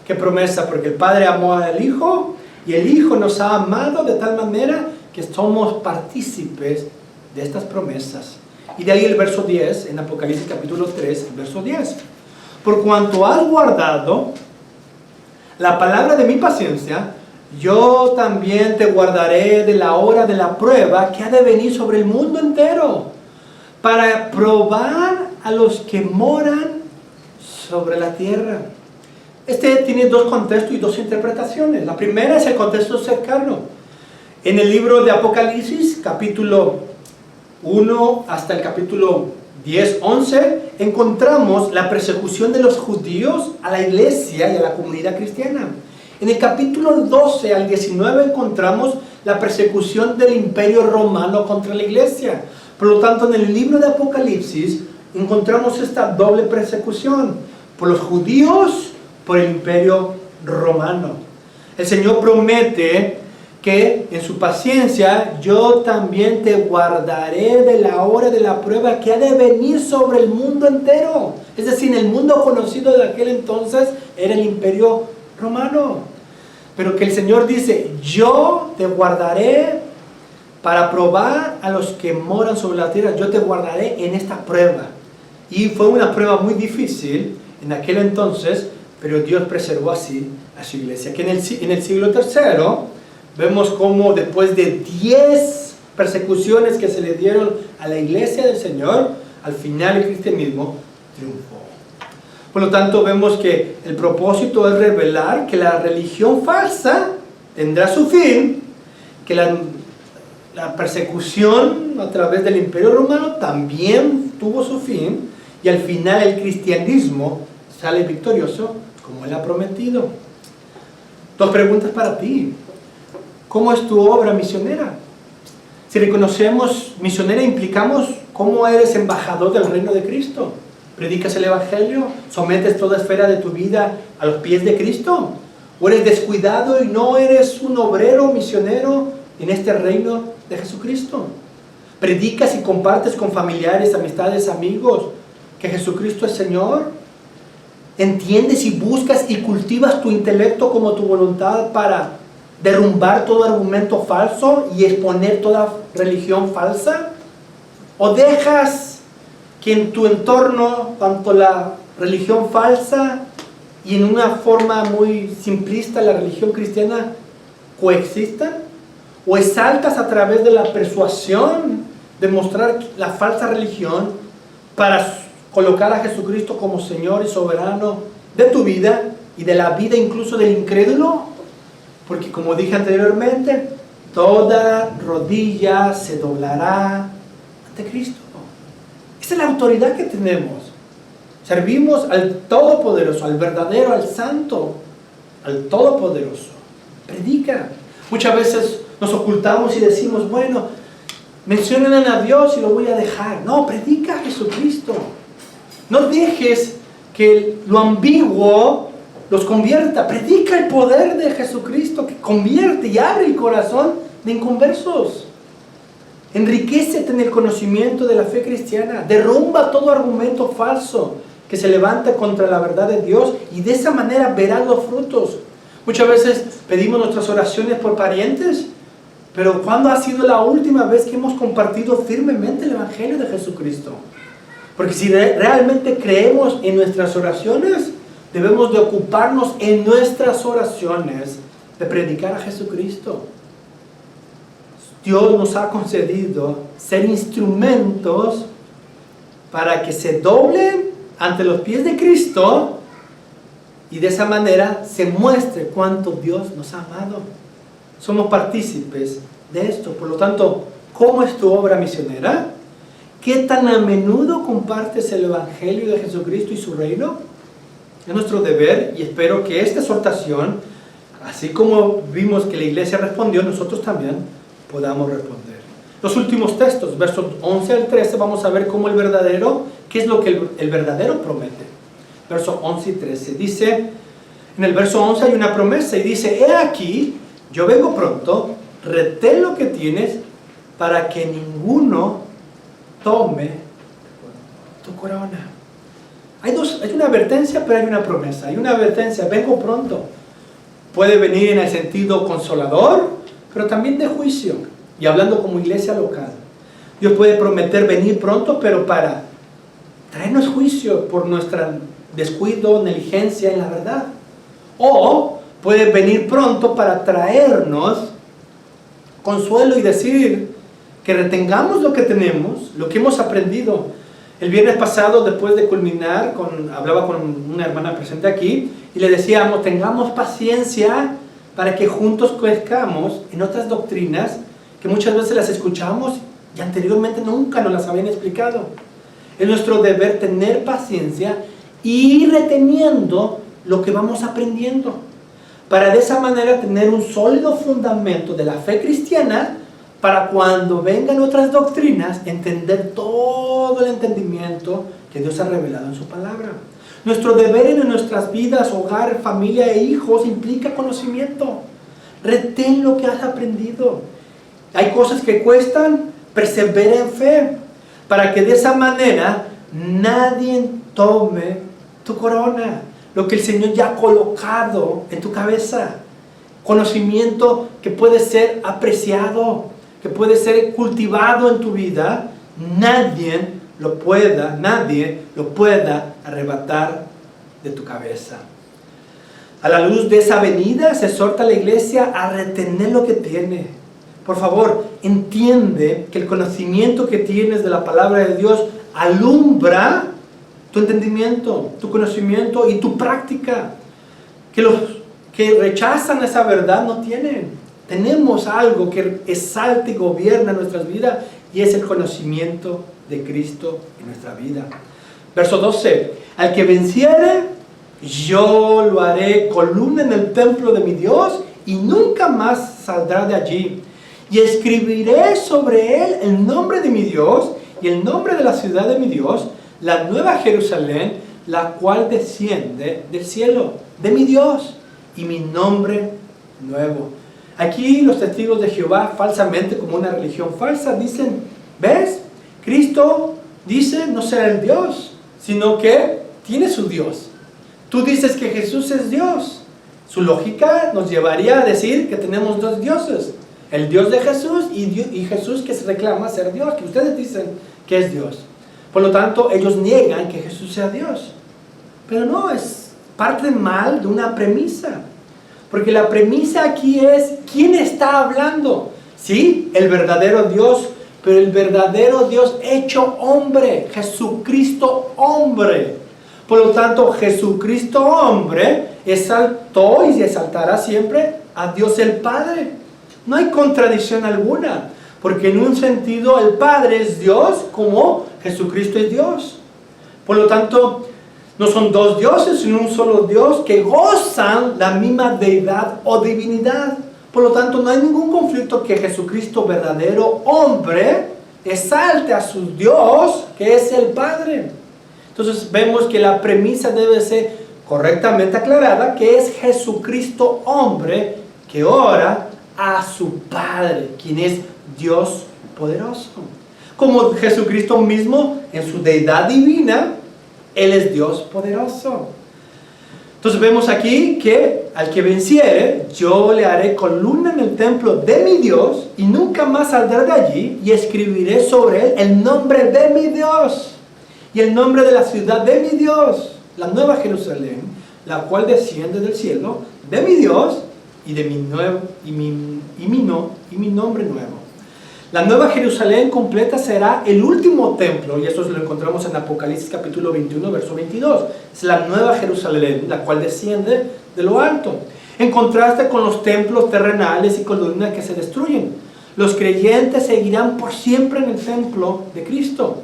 Qué promesa, porque el Padre amó al Hijo y el Hijo nos ha amado de tal manera que somos partícipes de estas promesas. Y de ahí el verso 10, en Apocalipsis capítulo 3, el verso 10. Por cuanto has guardado la palabra de mi paciencia, yo también te guardaré de la hora de la prueba que ha de venir sobre el mundo entero, para probar a los que moran sobre la tierra. Este tiene dos contextos y dos interpretaciones. La primera es el contexto cercano. En el libro de Apocalipsis, capítulo 1 hasta el capítulo 10, 11, encontramos la persecución de los judíos a la iglesia y a la comunidad cristiana. En el capítulo 12 al 19 encontramos la persecución del imperio romano contra la iglesia. Por lo tanto, en el libro de Apocalipsis encontramos esta doble persecución por los judíos, por el imperio romano. El Señor promete que en su paciencia yo también te guardaré de la hora de la prueba que ha de venir sobre el mundo entero. Es decir, el mundo conocido de aquel entonces era el imperio romano. Pero que el Señor dice, yo te guardaré para probar a los que moran sobre la tierra. Yo te guardaré en esta prueba. Y fue una prueba muy difícil en aquel entonces, pero Dios preservó así a su iglesia. Que en el siglo III vemos cómo después de 10 persecuciones que se le dieron a la iglesia del Señor, al final el cristianismo triunfó. Por lo tanto, vemos que el propósito es revelar que la religión falsa tendrá su fin, que la persecución a través del imperio romano también tuvo su fin, y al final el cristianismo sale victorioso como Él ha prometido. Dos preguntas para ti. ¿Cómo es tu obra misionera? Si reconocemos misionera, implicamos cómo eres embajador del reino de Cristo. ¿Predicas el Evangelio? ¿Sometes toda esfera de tu vida a los pies de Cristo? ¿O eres descuidado y no eres un obrero misionero en este reino de Jesucristo? ¿Predicas y compartes con familiares, amistades, amigos que Jesucristo es Señor? ¿Entiendes y buscas y cultivas tu intelecto como tu voluntad para derrumbar todo argumento falso y exponer toda religión falsa? ¿O dejas que en tu entorno, tanto la religión falsa y en una forma muy simplista la religión cristiana coexistan? ¿O exaltas a través de la persuasión de mostrar la falsa religión para colocar a Jesucristo como Señor y soberano de tu vida y de la vida incluso del incrédulo? Porque como dije anteriormente, toda rodilla se doblará ante Cristo. Esa es la autoridad que tenemos. Servimos al Todopoderoso, al verdadero, al Santo, al Todopoderoso. Predica. Muchas veces nos ocultamos y decimos, bueno, mencionan a Dios y lo voy a dejar. No, predica a Jesucristo. No dejes que lo ambiguo los convierta. Predica el poder de Jesucristo que convierte y abre el corazón de inconversos. Enriquécete en el conocimiento de la fe cristiana. Derrumba todo argumento falso que se levanta contra la verdad de Dios y de esa manera verás los frutos. Muchas veces pedimos nuestras oraciones por parientes, pero ¿cuándo ha sido la última vez que hemos compartido firmemente el Evangelio de Jesucristo? Porque si realmente creemos en nuestras oraciones, debemos de ocuparnos en nuestras oraciones de predicar a Jesucristo. Dios nos ha concedido ser instrumentos para que se doblen ante los pies de Cristo y de esa manera se muestre cuánto Dios nos ha amado. Somos partícipes de esto. Por lo tanto, ¿cómo es tu obra misionera? ¿Qué tan a menudo compartes el Evangelio de Jesucristo y su reino? Es nuestro deber y espero que esta exhortación, así como vimos que la iglesia respondió, nosotros también podamos responder. Los últimos textos, versos 11 al 13, vamos a ver cómo el verdadero, qué es lo que el verdadero promete. Versos 11 y 13. Dice, en el verso 11 hay una promesa y dice, he aquí, yo vengo pronto, retén lo que tienes para que ninguno tome tu corona. Hay una advertencia, pero hay una promesa. Hay una advertencia, vengo pronto. Puede venir en el sentido consolador, pero también de juicio. Y hablando como iglesia local. Dios puede prometer venir pronto, pero para traernos juicio por nuestra descuido, negligencia en la verdad. O puede venir pronto para traernos consuelo y decir que retengamos lo que tenemos, lo que hemos aprendido El viernes pasado, después de culminar, hablaba con una hermana presente aquí y le decíamos, tengamos paciencia para que juntos crezcamos en otras doctrinas que muchas veces las escuchamos y anteriormente nunca nos las habían explicado. Es nuestro deber tener paciencia y ir reteniendo lo que vamos aprendiendo, para de esa manera tener un sólido fundamento de la fe cristiana, para cuando vengan otras doctrinas, entender todo el entendimiento que Dios ha revelado en su palabra. Nuestro deber en nuestras vidas, hogar, familia e hijos, implica conocimiento. Retén lo que has aprendido. Hay cosas que cuestan, persevera en fe, para que de esa manera nadie tome tu corona, lo que el Señor ya ha colocado en tu cabeza. Conocimiento que puede ser apreciado, que puede ser cultivado en tu vida. Nadie lo pueda arrebatar de tu cabeza. A la luz de esa venida se exhorta a la iglesia a retener lo que tiene. Por favor, entiende que el conocimiento que tienes de la palabra de Dios alumbra tu entendimiento, tu conocimiento y tu práctica. Que los que rechazan esa verdad no tienen. Tenemos algo que exalta y gobierna nuestras vidas, y es el conocimiento de Cristo en nuestra vida. Verso 12. Al que venciere, yo lo haré columna en el templo de mi Dios, y nunca más saldrá de allí. Y escribiré sobre él el nombre de mi Dios y el nombre de la ciudad de mi Dios, la nueva Jerusalén, la cual desciende del cielo, de mi Dios, y mi nombre nuevo. Aquí los testigos de Jehová, falsamente, como una religión falsa, dicen, ¿ves? Cristo dice no ser el Dios, sino que tiene su Dios. Tú dices que Jesús es Dios. Su lógica nos llevaría a decir que tenemos dos dioses. El Dios de Jesús y Jesús que se reclama ser Dios, que ustedes dicen que es Dios. Por lo tanto, ellos niegan que Jesús sea Dios. Pero no, es parte mal de una premisa. Porque la premisa aquí es, ¿quién está hablando? Sí, el verdadero Dios, pero el verdadero Dios hecho hombre, Jesucristo hombre. Por lo tanto, Jesucristo hombre exaltó y se exaltará siempre a Dios el Padre. No hay contradicción alguna, porque en un sentido el Padre es Dios como Jesucristo es Dios. Por lo tanto, no son dos dioses, sino un solo Dios que gozan la misma deidad o divinidad. Por lo tanto, no hay ningún conflicto que Jesucristo, verdadero hombre, exalte a su Dios, que es el Padre. Entonces vemos que la premisa debe ser correctamente aclarada, que es Jesucristo hombre, que ora a su Padre, quien es Dios poderoso. Como Jesucristo mismo, en su deidad divina, Él es Dios poderoso. Entonces vemos aquí que al que venciere, yo le haré columna en el templo de mi Dios, y nunca más saldrá de allí, y escribiré sobre él el nombre de mi Dios, y el nombre de la ciudad de mi Dios, la nueva Jerusalén, la cual desciende del cielo, de mi Dios, y de mi nombre nuevo. La nueva Jerusalén completa será el último templo, y eso lo encontramos en Apocalipsis capítulo 21, verso 22. Es la nueva Jerusalén, la cual desciende de lo alto, en contraste con los templos terrenales y columnas que se destruyen. Los creyentes seguirán por siempre en el templo de Cristo.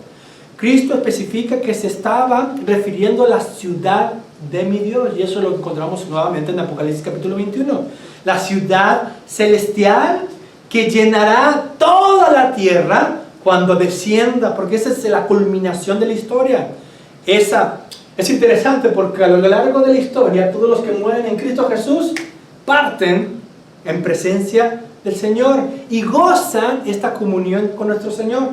Cristo especifica que se estaba refiriendo a la ciudad de mi Dios, y eso lo encontramos nuevamente en Apocalipsis capítulo 21. La ciudad celestial que llenará toda la tierra cuando descienda, porque esa es la culminación de la historia. Esa es interesante porque a lo largo de la historia todos los que mueren en Cristo Jesús parten en presencia del Señor y gozan esta comunión con nuestro Señor.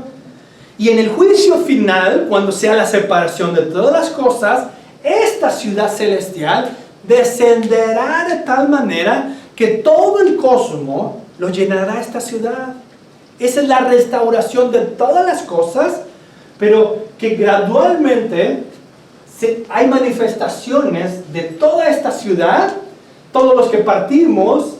Y en el juicio final, cuando sea la separación de todas las cosas, esta ciudad celestial descenderá de tal manera que todo el cosmos lo llenará esta ciudad. Esa es la restauración de todas las cosas, pero que gradualmente hay manifestaciones de toda esta ciudad. Todos los que partimos,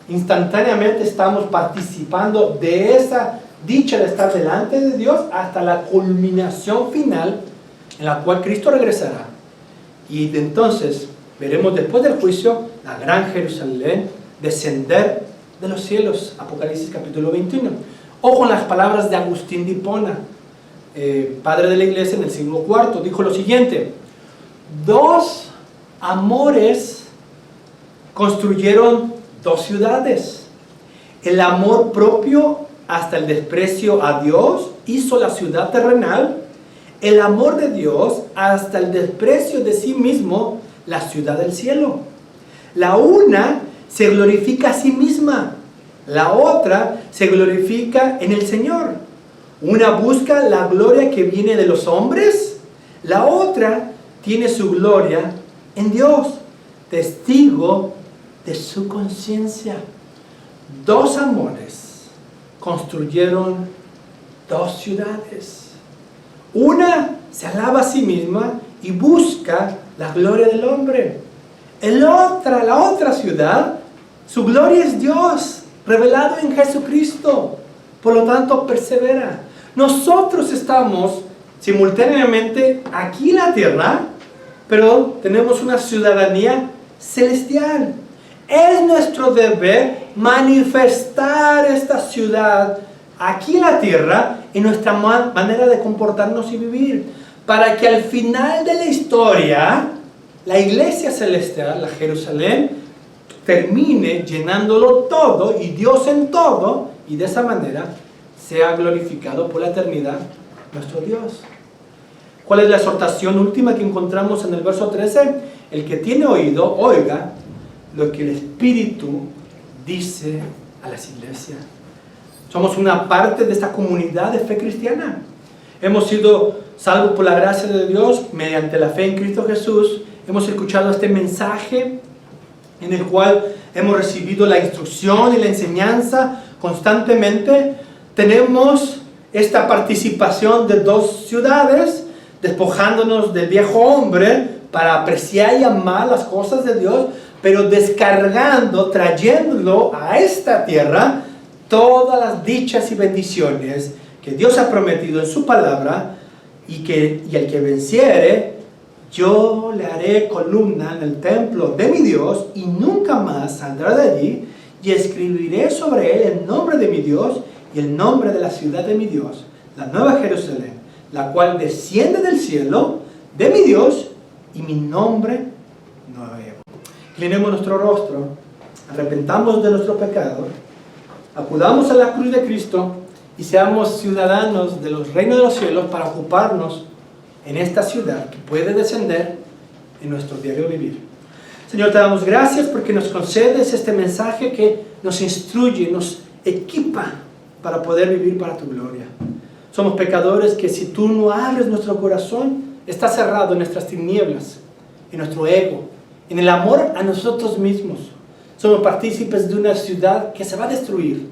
instantáneamente estamos participando de esa dicha de estar delante de Dios hasta la culminación final en la cual Cristo regresará. Y entonces veremos después del juicio la gran Jerusalén descender de los cielos. Apocalipsis capítulo 21. Ojo en las palabras de Agustín de Hipona, padre de la iglesia en el siglo IV. Dijo lo siguiente: dos amores construyeron dos ciudades. El amor propio hasta el desprecio a Dios hizo la ciudad terrenal. El amor de Dios hasta el desprecio de sí mismo, la ciudad del cielo. La una se glorifica a sí misma, la otra se glorifica en el Señor. Una busca la gloria que viene de los hombres, la otra tiene su gloria en Dios, testigo de su conciencia. Dos amores construyeron dos ciudades. Una se alaba a sí misma y busca la gloria del hombre. La otra ciudad, su gloria es Dios, revelado en Jesucristo. Por lo tanto, persevera. Nosotros estamos simultáneamente aquí en la tierra, pero tenemos una ciudadanía celestial. Es nuestro deber manifestar esta ciudad aquí en la tierra en nuestra manera de comportarnos y vivir, para que al final de la historia la iglesia celestial, la Jerusalén, termine llenándolo todo y Dios en todo, y de esa manera sea glorificado por la eternidad nuestro Dios. ¿Cuál es la exhortación última que encontramos en el verso 13? El que tiene oído, oiga lo que el Espíritu dice a las iglesias. Somos una parte de esta comunidad de fe cristiana. Hemos sido salvos por la gracia de Dios mediante la fe en Cristo Jesús. Hemos escuchado este mensaje en el cual hemos recibido la instrucción y la enseñanza constantemente. Tenemos esta participación de dos ciudades, despojándonos del viejo hombre para apreciar y amar las cosas de Dios, pero descargando, trayéndolo a esta tierra todas las dichas y bendiciones que Dios ha prometido en su palabra, y el que venciere, yo le haré columna en el templo de mi Dios y nunca más saldrá de allí, y escribiré sobre él el nombre de mi Dios y el nombre de la ciudad de mi Dios, la nueva Jerusalén, la cual desciende del cielo de mi Dios, y mi nombre nuevo. Inclinemos nuestro rostro, arrepentamos de nuestro pecado, acudamos a la cruz de Cristo y seamos ciudadanos de los reinos de los cielos para ocuparnos en esta ciudad que puede descender en nuestro diario vivir. Señor, te damos gracias porque nos concedes este mensaje que nos instruye, nos equipa para poder vivir para tu gloria. Somos pecadores que si tú no abres nuestro corazón, está cerrado en nuestras tinieblas, en nuestro ego, en el amor a nosotros mismos. Somos partícipes de una ciudad que se va a destruir,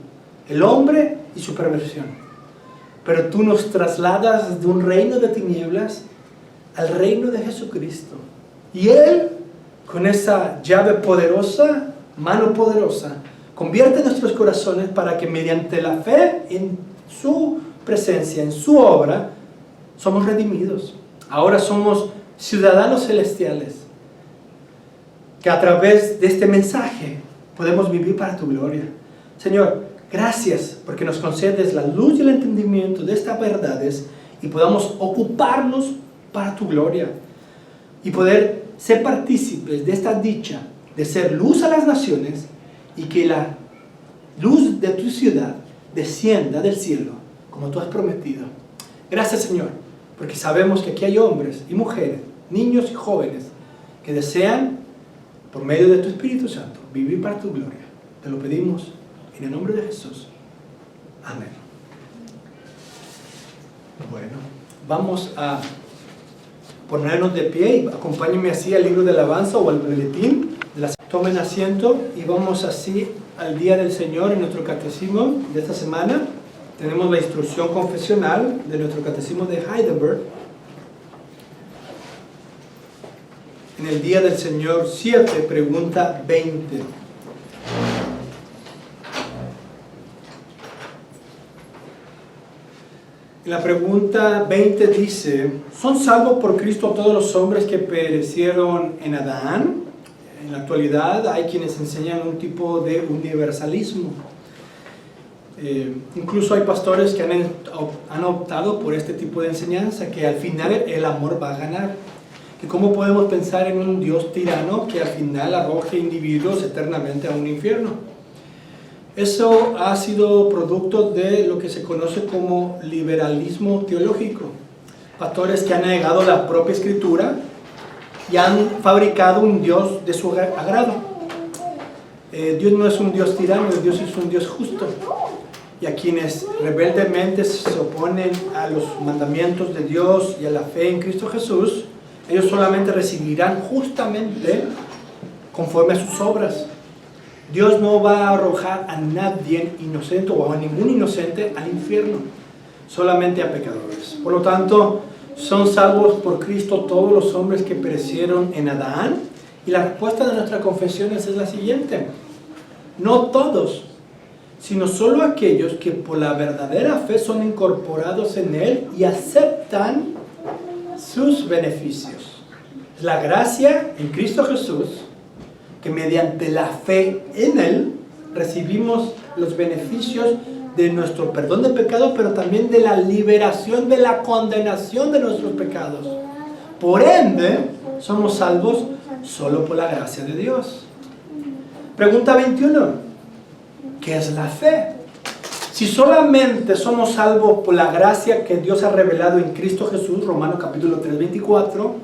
el hombre y su perversión. Pero tú nos trasladas de un reino de tinieblas al reino de Jesucristo. Y Él, con esa llave poderosa, mano poderosa, convierte nuestros corazones para que mediante la fe en su presencia, en su obra, somos redimidos. Ahora somos ciudadanos celestiales, que a través de este mensaje podemos vivir para tu gloria. Señor, gracias porque nos concedes la luz y el entendimiento de estas verdades y podamos ocuparnos para tu gloria y poder ser partícipes de esta dicha de ser luz a las naciones, y que la luz de tu ciudad descienda del cielo como tú has prometido. Gracias, Señor, porque sabemos que aquí hay hombres y mujeres, niños y jóvenes que desean, por medio de tu Espíritu Santo, vivir para tu gloria. Te lo pedimos en el nombre de Jesús. Amén. Bueno, vamos a ponernos de pie y acompáñenme así al libro de alabanza o al boletín. Tomen asiento y vamos así al día del Señor en nuestro catecismo de esta semana. Tenemos la instrucción confesional de nuestro catecismo de Heidelberg. En el día del Señor 7, pregunta 20. La pregunta 20 dice, ¿son salvos por Cristo todos los hombres que perecieron en Adán? En la actualidad hay quienes enseñan un tipo de universalismo. Incluso hay pastores que han optado por este tipo de enseñanza, que al final el amor va a ganar. Que cómo podemos pensar en un Dios tirano que al final arroje individuos eternamente a un infierno. Eso ha sido producto de lo que se conoce como liberalismo teológico. Pastores que han negado la propia escritura y han fabricado un Dios de su agrado. Dios no es un Dios tirano, Dios es un Dios justo. Y a quienes rebeldemente se oponen a los mandamientos de Dios y a la fe en Cristo Jesús, ellos solamente recibirán justamente conforme a sus obras. Dios no va a arrojar a nadie inocente o a ningún inocente al infierno, solamente a pecadores. Por lo tanto, son salvos por Cristo todos los hombres que perecieron en Adán. Y la respuesta de nuestras confesiones es la siguiente: no todos, sino solo aquellos que por la verdadera fe son incorporados en Él y aceptan sus beneficios. Es la gracia en Cristo Jesús que mediante la fe en Él recibimos los beneficios de nuestro perdón de pecados, pero también de la liberación de la condenación de nuestros pecados. Por ende, somos salvos solo por la gracia de Dios. Pregunta 21. ¿Qué es la fe? Si solamente somos salvos por la gracia que Dios ha revelado en Cristo Jesús, Romanos capítulo 3, 24,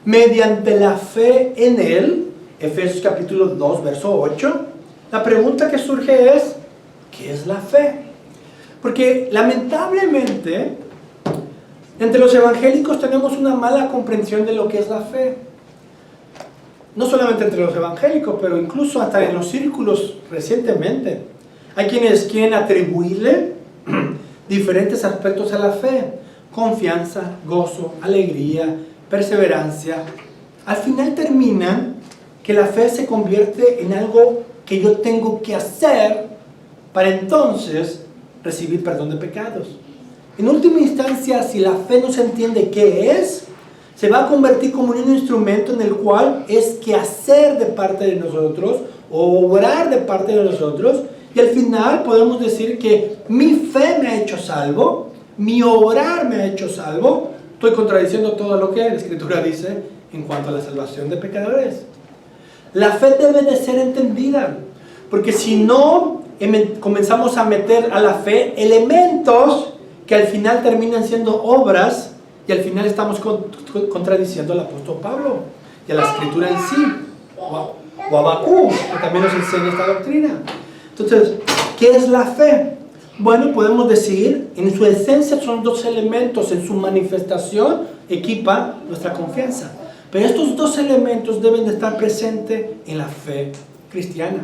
mediante la fe en Él, Efesios capítulo 2, verso 8, la pregunta que surge es, ¿qué es la fe? Porque lamentablemente, entre los evangélicos tenemos una mala comprensión de lo que es la fe. No solamente entre los evangélicos, pero incluso hasta en los círculos recientemente. Hay quienes quieren atribuirle diferentes aspectos a la fe: confianza, gozo, alegría, perseverancia. Al final terminan que la fe se convierte en algo que yo tengo que hacer para entonces recibir perdón de pecados. En última instancia, si la fe no se entiende qué es, se va a convertir como en un instrumento en el cual es que hacer de parte de nosotros o obrar de parte de nosotros. Y al final podemos decir que mi fe me ha hecho salvo, mi obrar me ha hecho salvo. Estoy contradiciendo todo lo que la Escritura dice en cuanto a la salvación de pecadores. La fe debe de ser entendida, porque si no comenzamos a meter a la fe elementos que al final terminan siendo obras, y al final estamos contradiciendo al apóstol Pablo y a la Escritura en sí, o a Habacuc, que también nos enseña esta doctrina. Entonces, ¿qué es la fe? Bueno, podemos decir, en su esencia son dos elementos, en su manifestación equipa nuestra confianza. Pero estos dos elementos deben de estar presentes en la fe cristiana: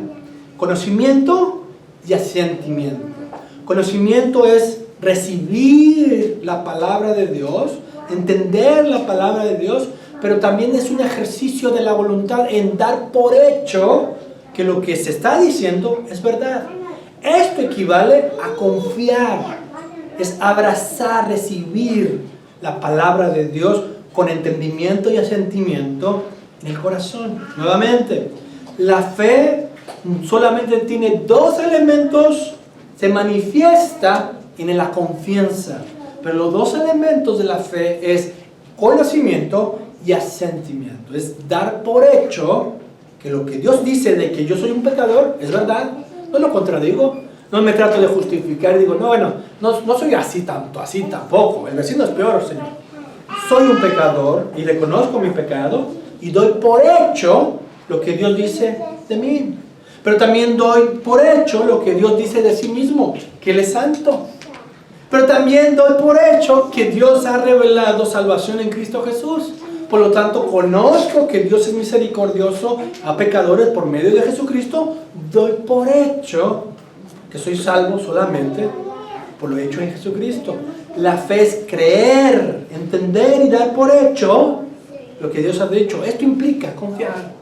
conocimiento y asentimiento. Conocimiento es recibir la palabra de Dios, entender la palabra de Dios, pero también es un ejercicio de la voluntad en dar por hecho que lo que se está diciendo es verdad. Esto equivale a confiar, es abrazar, recibir la palabra de Dios con entendimiento y asentimiento en el corazón. Nuevamente, la fe solamente tiene dos elementos, se manifiesta en la confianza, pero los dos elementos de la fe es conocimiento y asentimiento. Es dar por hecho que lo que Dios dice de que yo soy un pecador es verdad. No lo contradigo, no me trato de justificar y digo, no, bueno, no soy así tanto, así tampoco, el vecino es peor, Señor. Soy un pecador y reconozco mi pecado y doy por hecho lo que Dios dice de mí. Pero también doy por hecho lo que Dios dice de sí mismo, que Él es santo. Pero también doy por hecho que Dios ha revelado salvación en Cristo Jesús. Por lo tanto, conozco que Dios es misericordioso a pecadores por medio de Jesucristo. Doy por hecho que soy salvo solamente por lo hecho en Jesucristo. La fe es creer, entender y dar por hecho lo que Dios ha dicho. Esto implica confiar.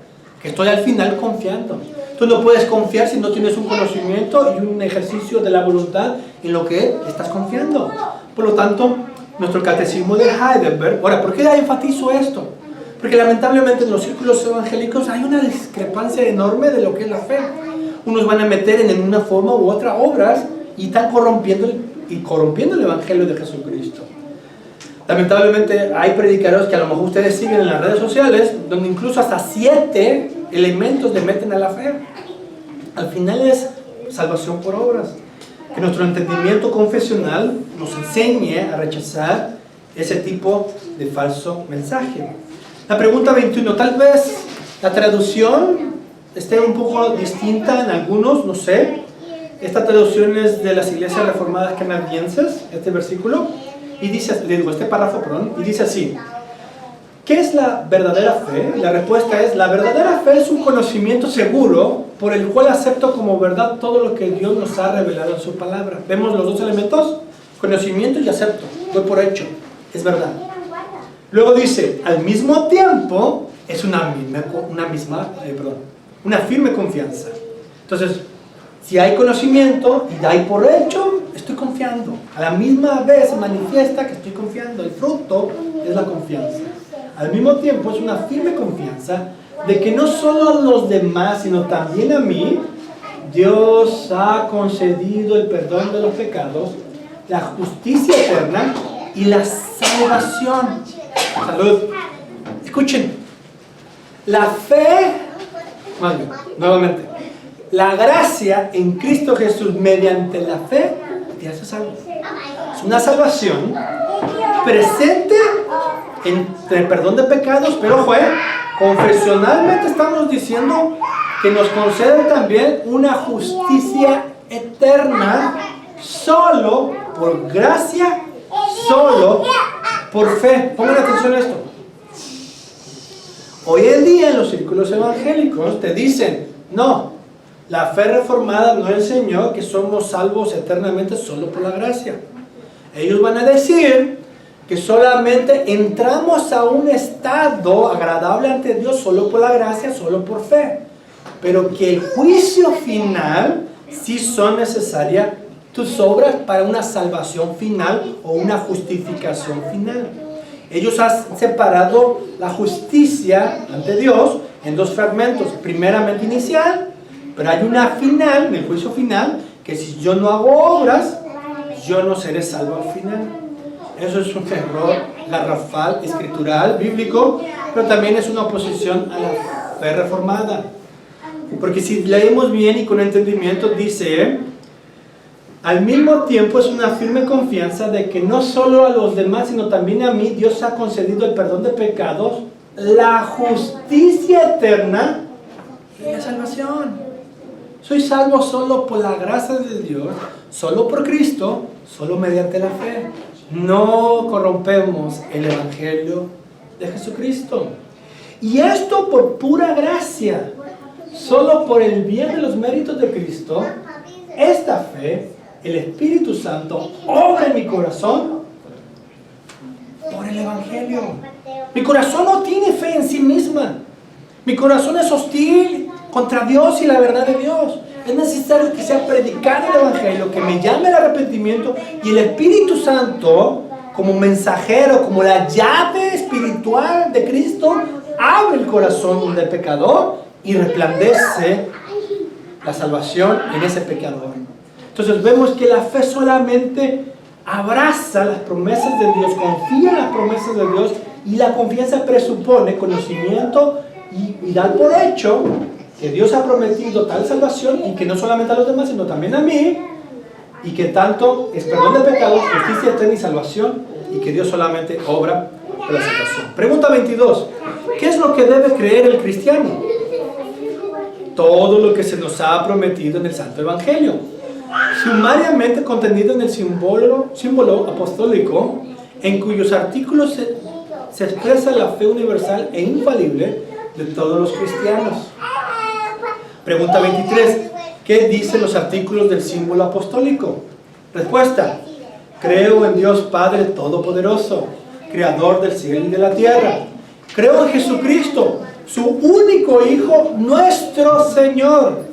que estoy al final confiando. Tú no puedes confiar si no tienes un conocimiento y un ejercicio de la voluntad en lo que estás confiando. Por lo tanto, nuestro catecismo de Heidelberg. Ahora, ¿por qué enfatizo esto? Porque lamentablemente en los círculos evangélicos hay una discrepancia enorme de lo que es la fe. Unos van a meter en una forma u otra obras y están corrompiendo el evangelio de Jesucristo. Lamentablemente hay predicadores que a lo mejor ustedes siguen en las redes sociales, donde incluso hasta 7 elementos le meten a la fe. Al final es salvación por obras. Que nuestro entendimiento confesional nos enseñe a rechazar ese tipo de falso mensaje. La pregunta 21, tal vez la traducción esté un poco distinta en algunos, no sé. Esta traducción es de las iglesias reformadas canadienses, este versículo, y dice, este párrafo, perdón, y dice así: ¿qué es la verdadera fe? La respuesta es: la verdadera fe es un conocimiento seguro por el cual acepto como verdad todo lo que Dios nos ha revelado en su palabra. ¿Vemos los dos elementos? Conocimiento y acepto, doy por hecho, es verdad. Luego dice, al mismo tiempo, es una firme confianza. Entonces, si hay conocimiento y hay por hecho, estoy confiando. A la misma vez manifiesta que estoy confiando. El fruto es la confianza. Al mismo tiempo, es una firme confianza de que no solo a los demás, sino también a mí, Dios ha concedido el perdón de los pecados, la justicia eterna y la salvación. Salud. Escuchen, la fe, nuevamente, la gracia en Cristo Jesús mediante la fe te hace salvo. Es una salvación presente en el perdón de pecados, pero ojo, confesionalmente estamos diciendo que nos concede también una justicia eterna solo por gracia, solo por fe. Pongan atención a esto. Hoy en día en los círculos evangélicos te dicen, no, la fe reformada no enseñó que somos salvos eternamente solo por la gracia. Ellos van a decir que solamente entramos a un estado agradable ante Dios solo por la gracia, solo por fe. Pero que el juicio final sí son necesarias tus obras para una salvación final o una justificación final. Ellos han separado la justicia ante Dios en dos fragmentos. Primeramente inicial, pero hay una final, en el juicio final, que si yo no hago obras, yo no seré salvo al final. Eso es un error garrafal, escritural, bíblico, pero también es una oposición a la fe reformada. Porque si leemos bien y con entendimiento, dice, al mismo tiempo es una firme confianza de que no solo a los demás, sino también a mí, Dios ha concedido el perdón de pecados, la justicia eterna y la salvación. Soy salvo solo por la gracia de Dios, solo por Cristo, solo mediante la fe. No corrompemos el evangelio de Jesucristo. Y esto por pura gracia, solo por el bien de los méritos de Cristo. Esta fe, el Espíritu Santo obra en mi corazón por el evangelio. Mi corazón no tiene fe en sí misma. Mi corazón es hostil contra Dios y la verdad de Dios. Es necesario que sea predicado el evangelio, que me llame al arrepentimiento, y el Espíritu Santo, como mensajero, como la llave espiritual de Cristo, abre el corazón del pecador y resplandece la salvación en ese pecador. Entonces vemos que la fe solamente abraza las promesas de Dios, confía en las promesas de Dios, y la confianza presupone conocimiento y dar por hecho que Dios ha prometido tal salvación, y que no solamente a los demás, sino también a mí, y que tanto es perdón de pecados, justicia eterna y salvación, y que Dios solamente obra por la salvación. Pregunta 22. ¿Qué es lo que debe creer el cristiano? Todo lo que se nos ha prometido en el Santo Evangelio, sumariamente contenido en el símbolo apostólico, en cuyos artículos se expresa la fe universal e infalible de todos los cristianos. Pregunta 23. ¿Qué dicen los artículos del símbolo apostólico? Respuesta: creo en Dios Padre Todopoderoso, Creador del cielo y de la tierra. Creo en Jesucristo, su único Hijo, nuestro Señor,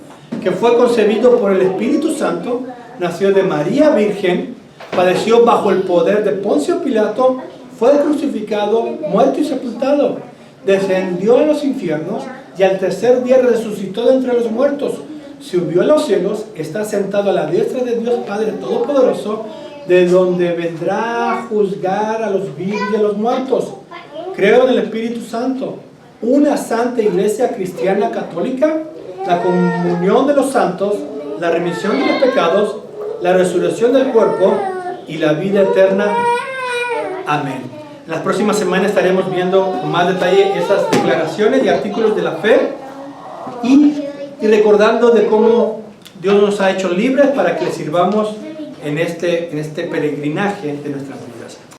que fue concebido por el Espíritu Santo, nació de María Virgen, padeció bajo el poder de Poncio Pilato, fue crucificado, muerto y sepultado, descendió a los infiernos y al tercer día resucitó de entre los muertos, subió a los cielos, está sentado a la diestra de Dios Padre Todopoderoso, de donde vendrá a juzgar a los vivos y a los muertos. Creo en el Espíritu Santo, una santa iglesia cristiana católica, la comunión de los santos, la remisión de los pecados, la resurrección del cuerpo y la vida eterna. Amén. En las próximas semanas estaremos viendo con más detalle esas declaraciones y artículos de la fe y recordando de cómo Dios nos ha hecho libres para que le sirvamos en este peregrinaje de nuestra vida.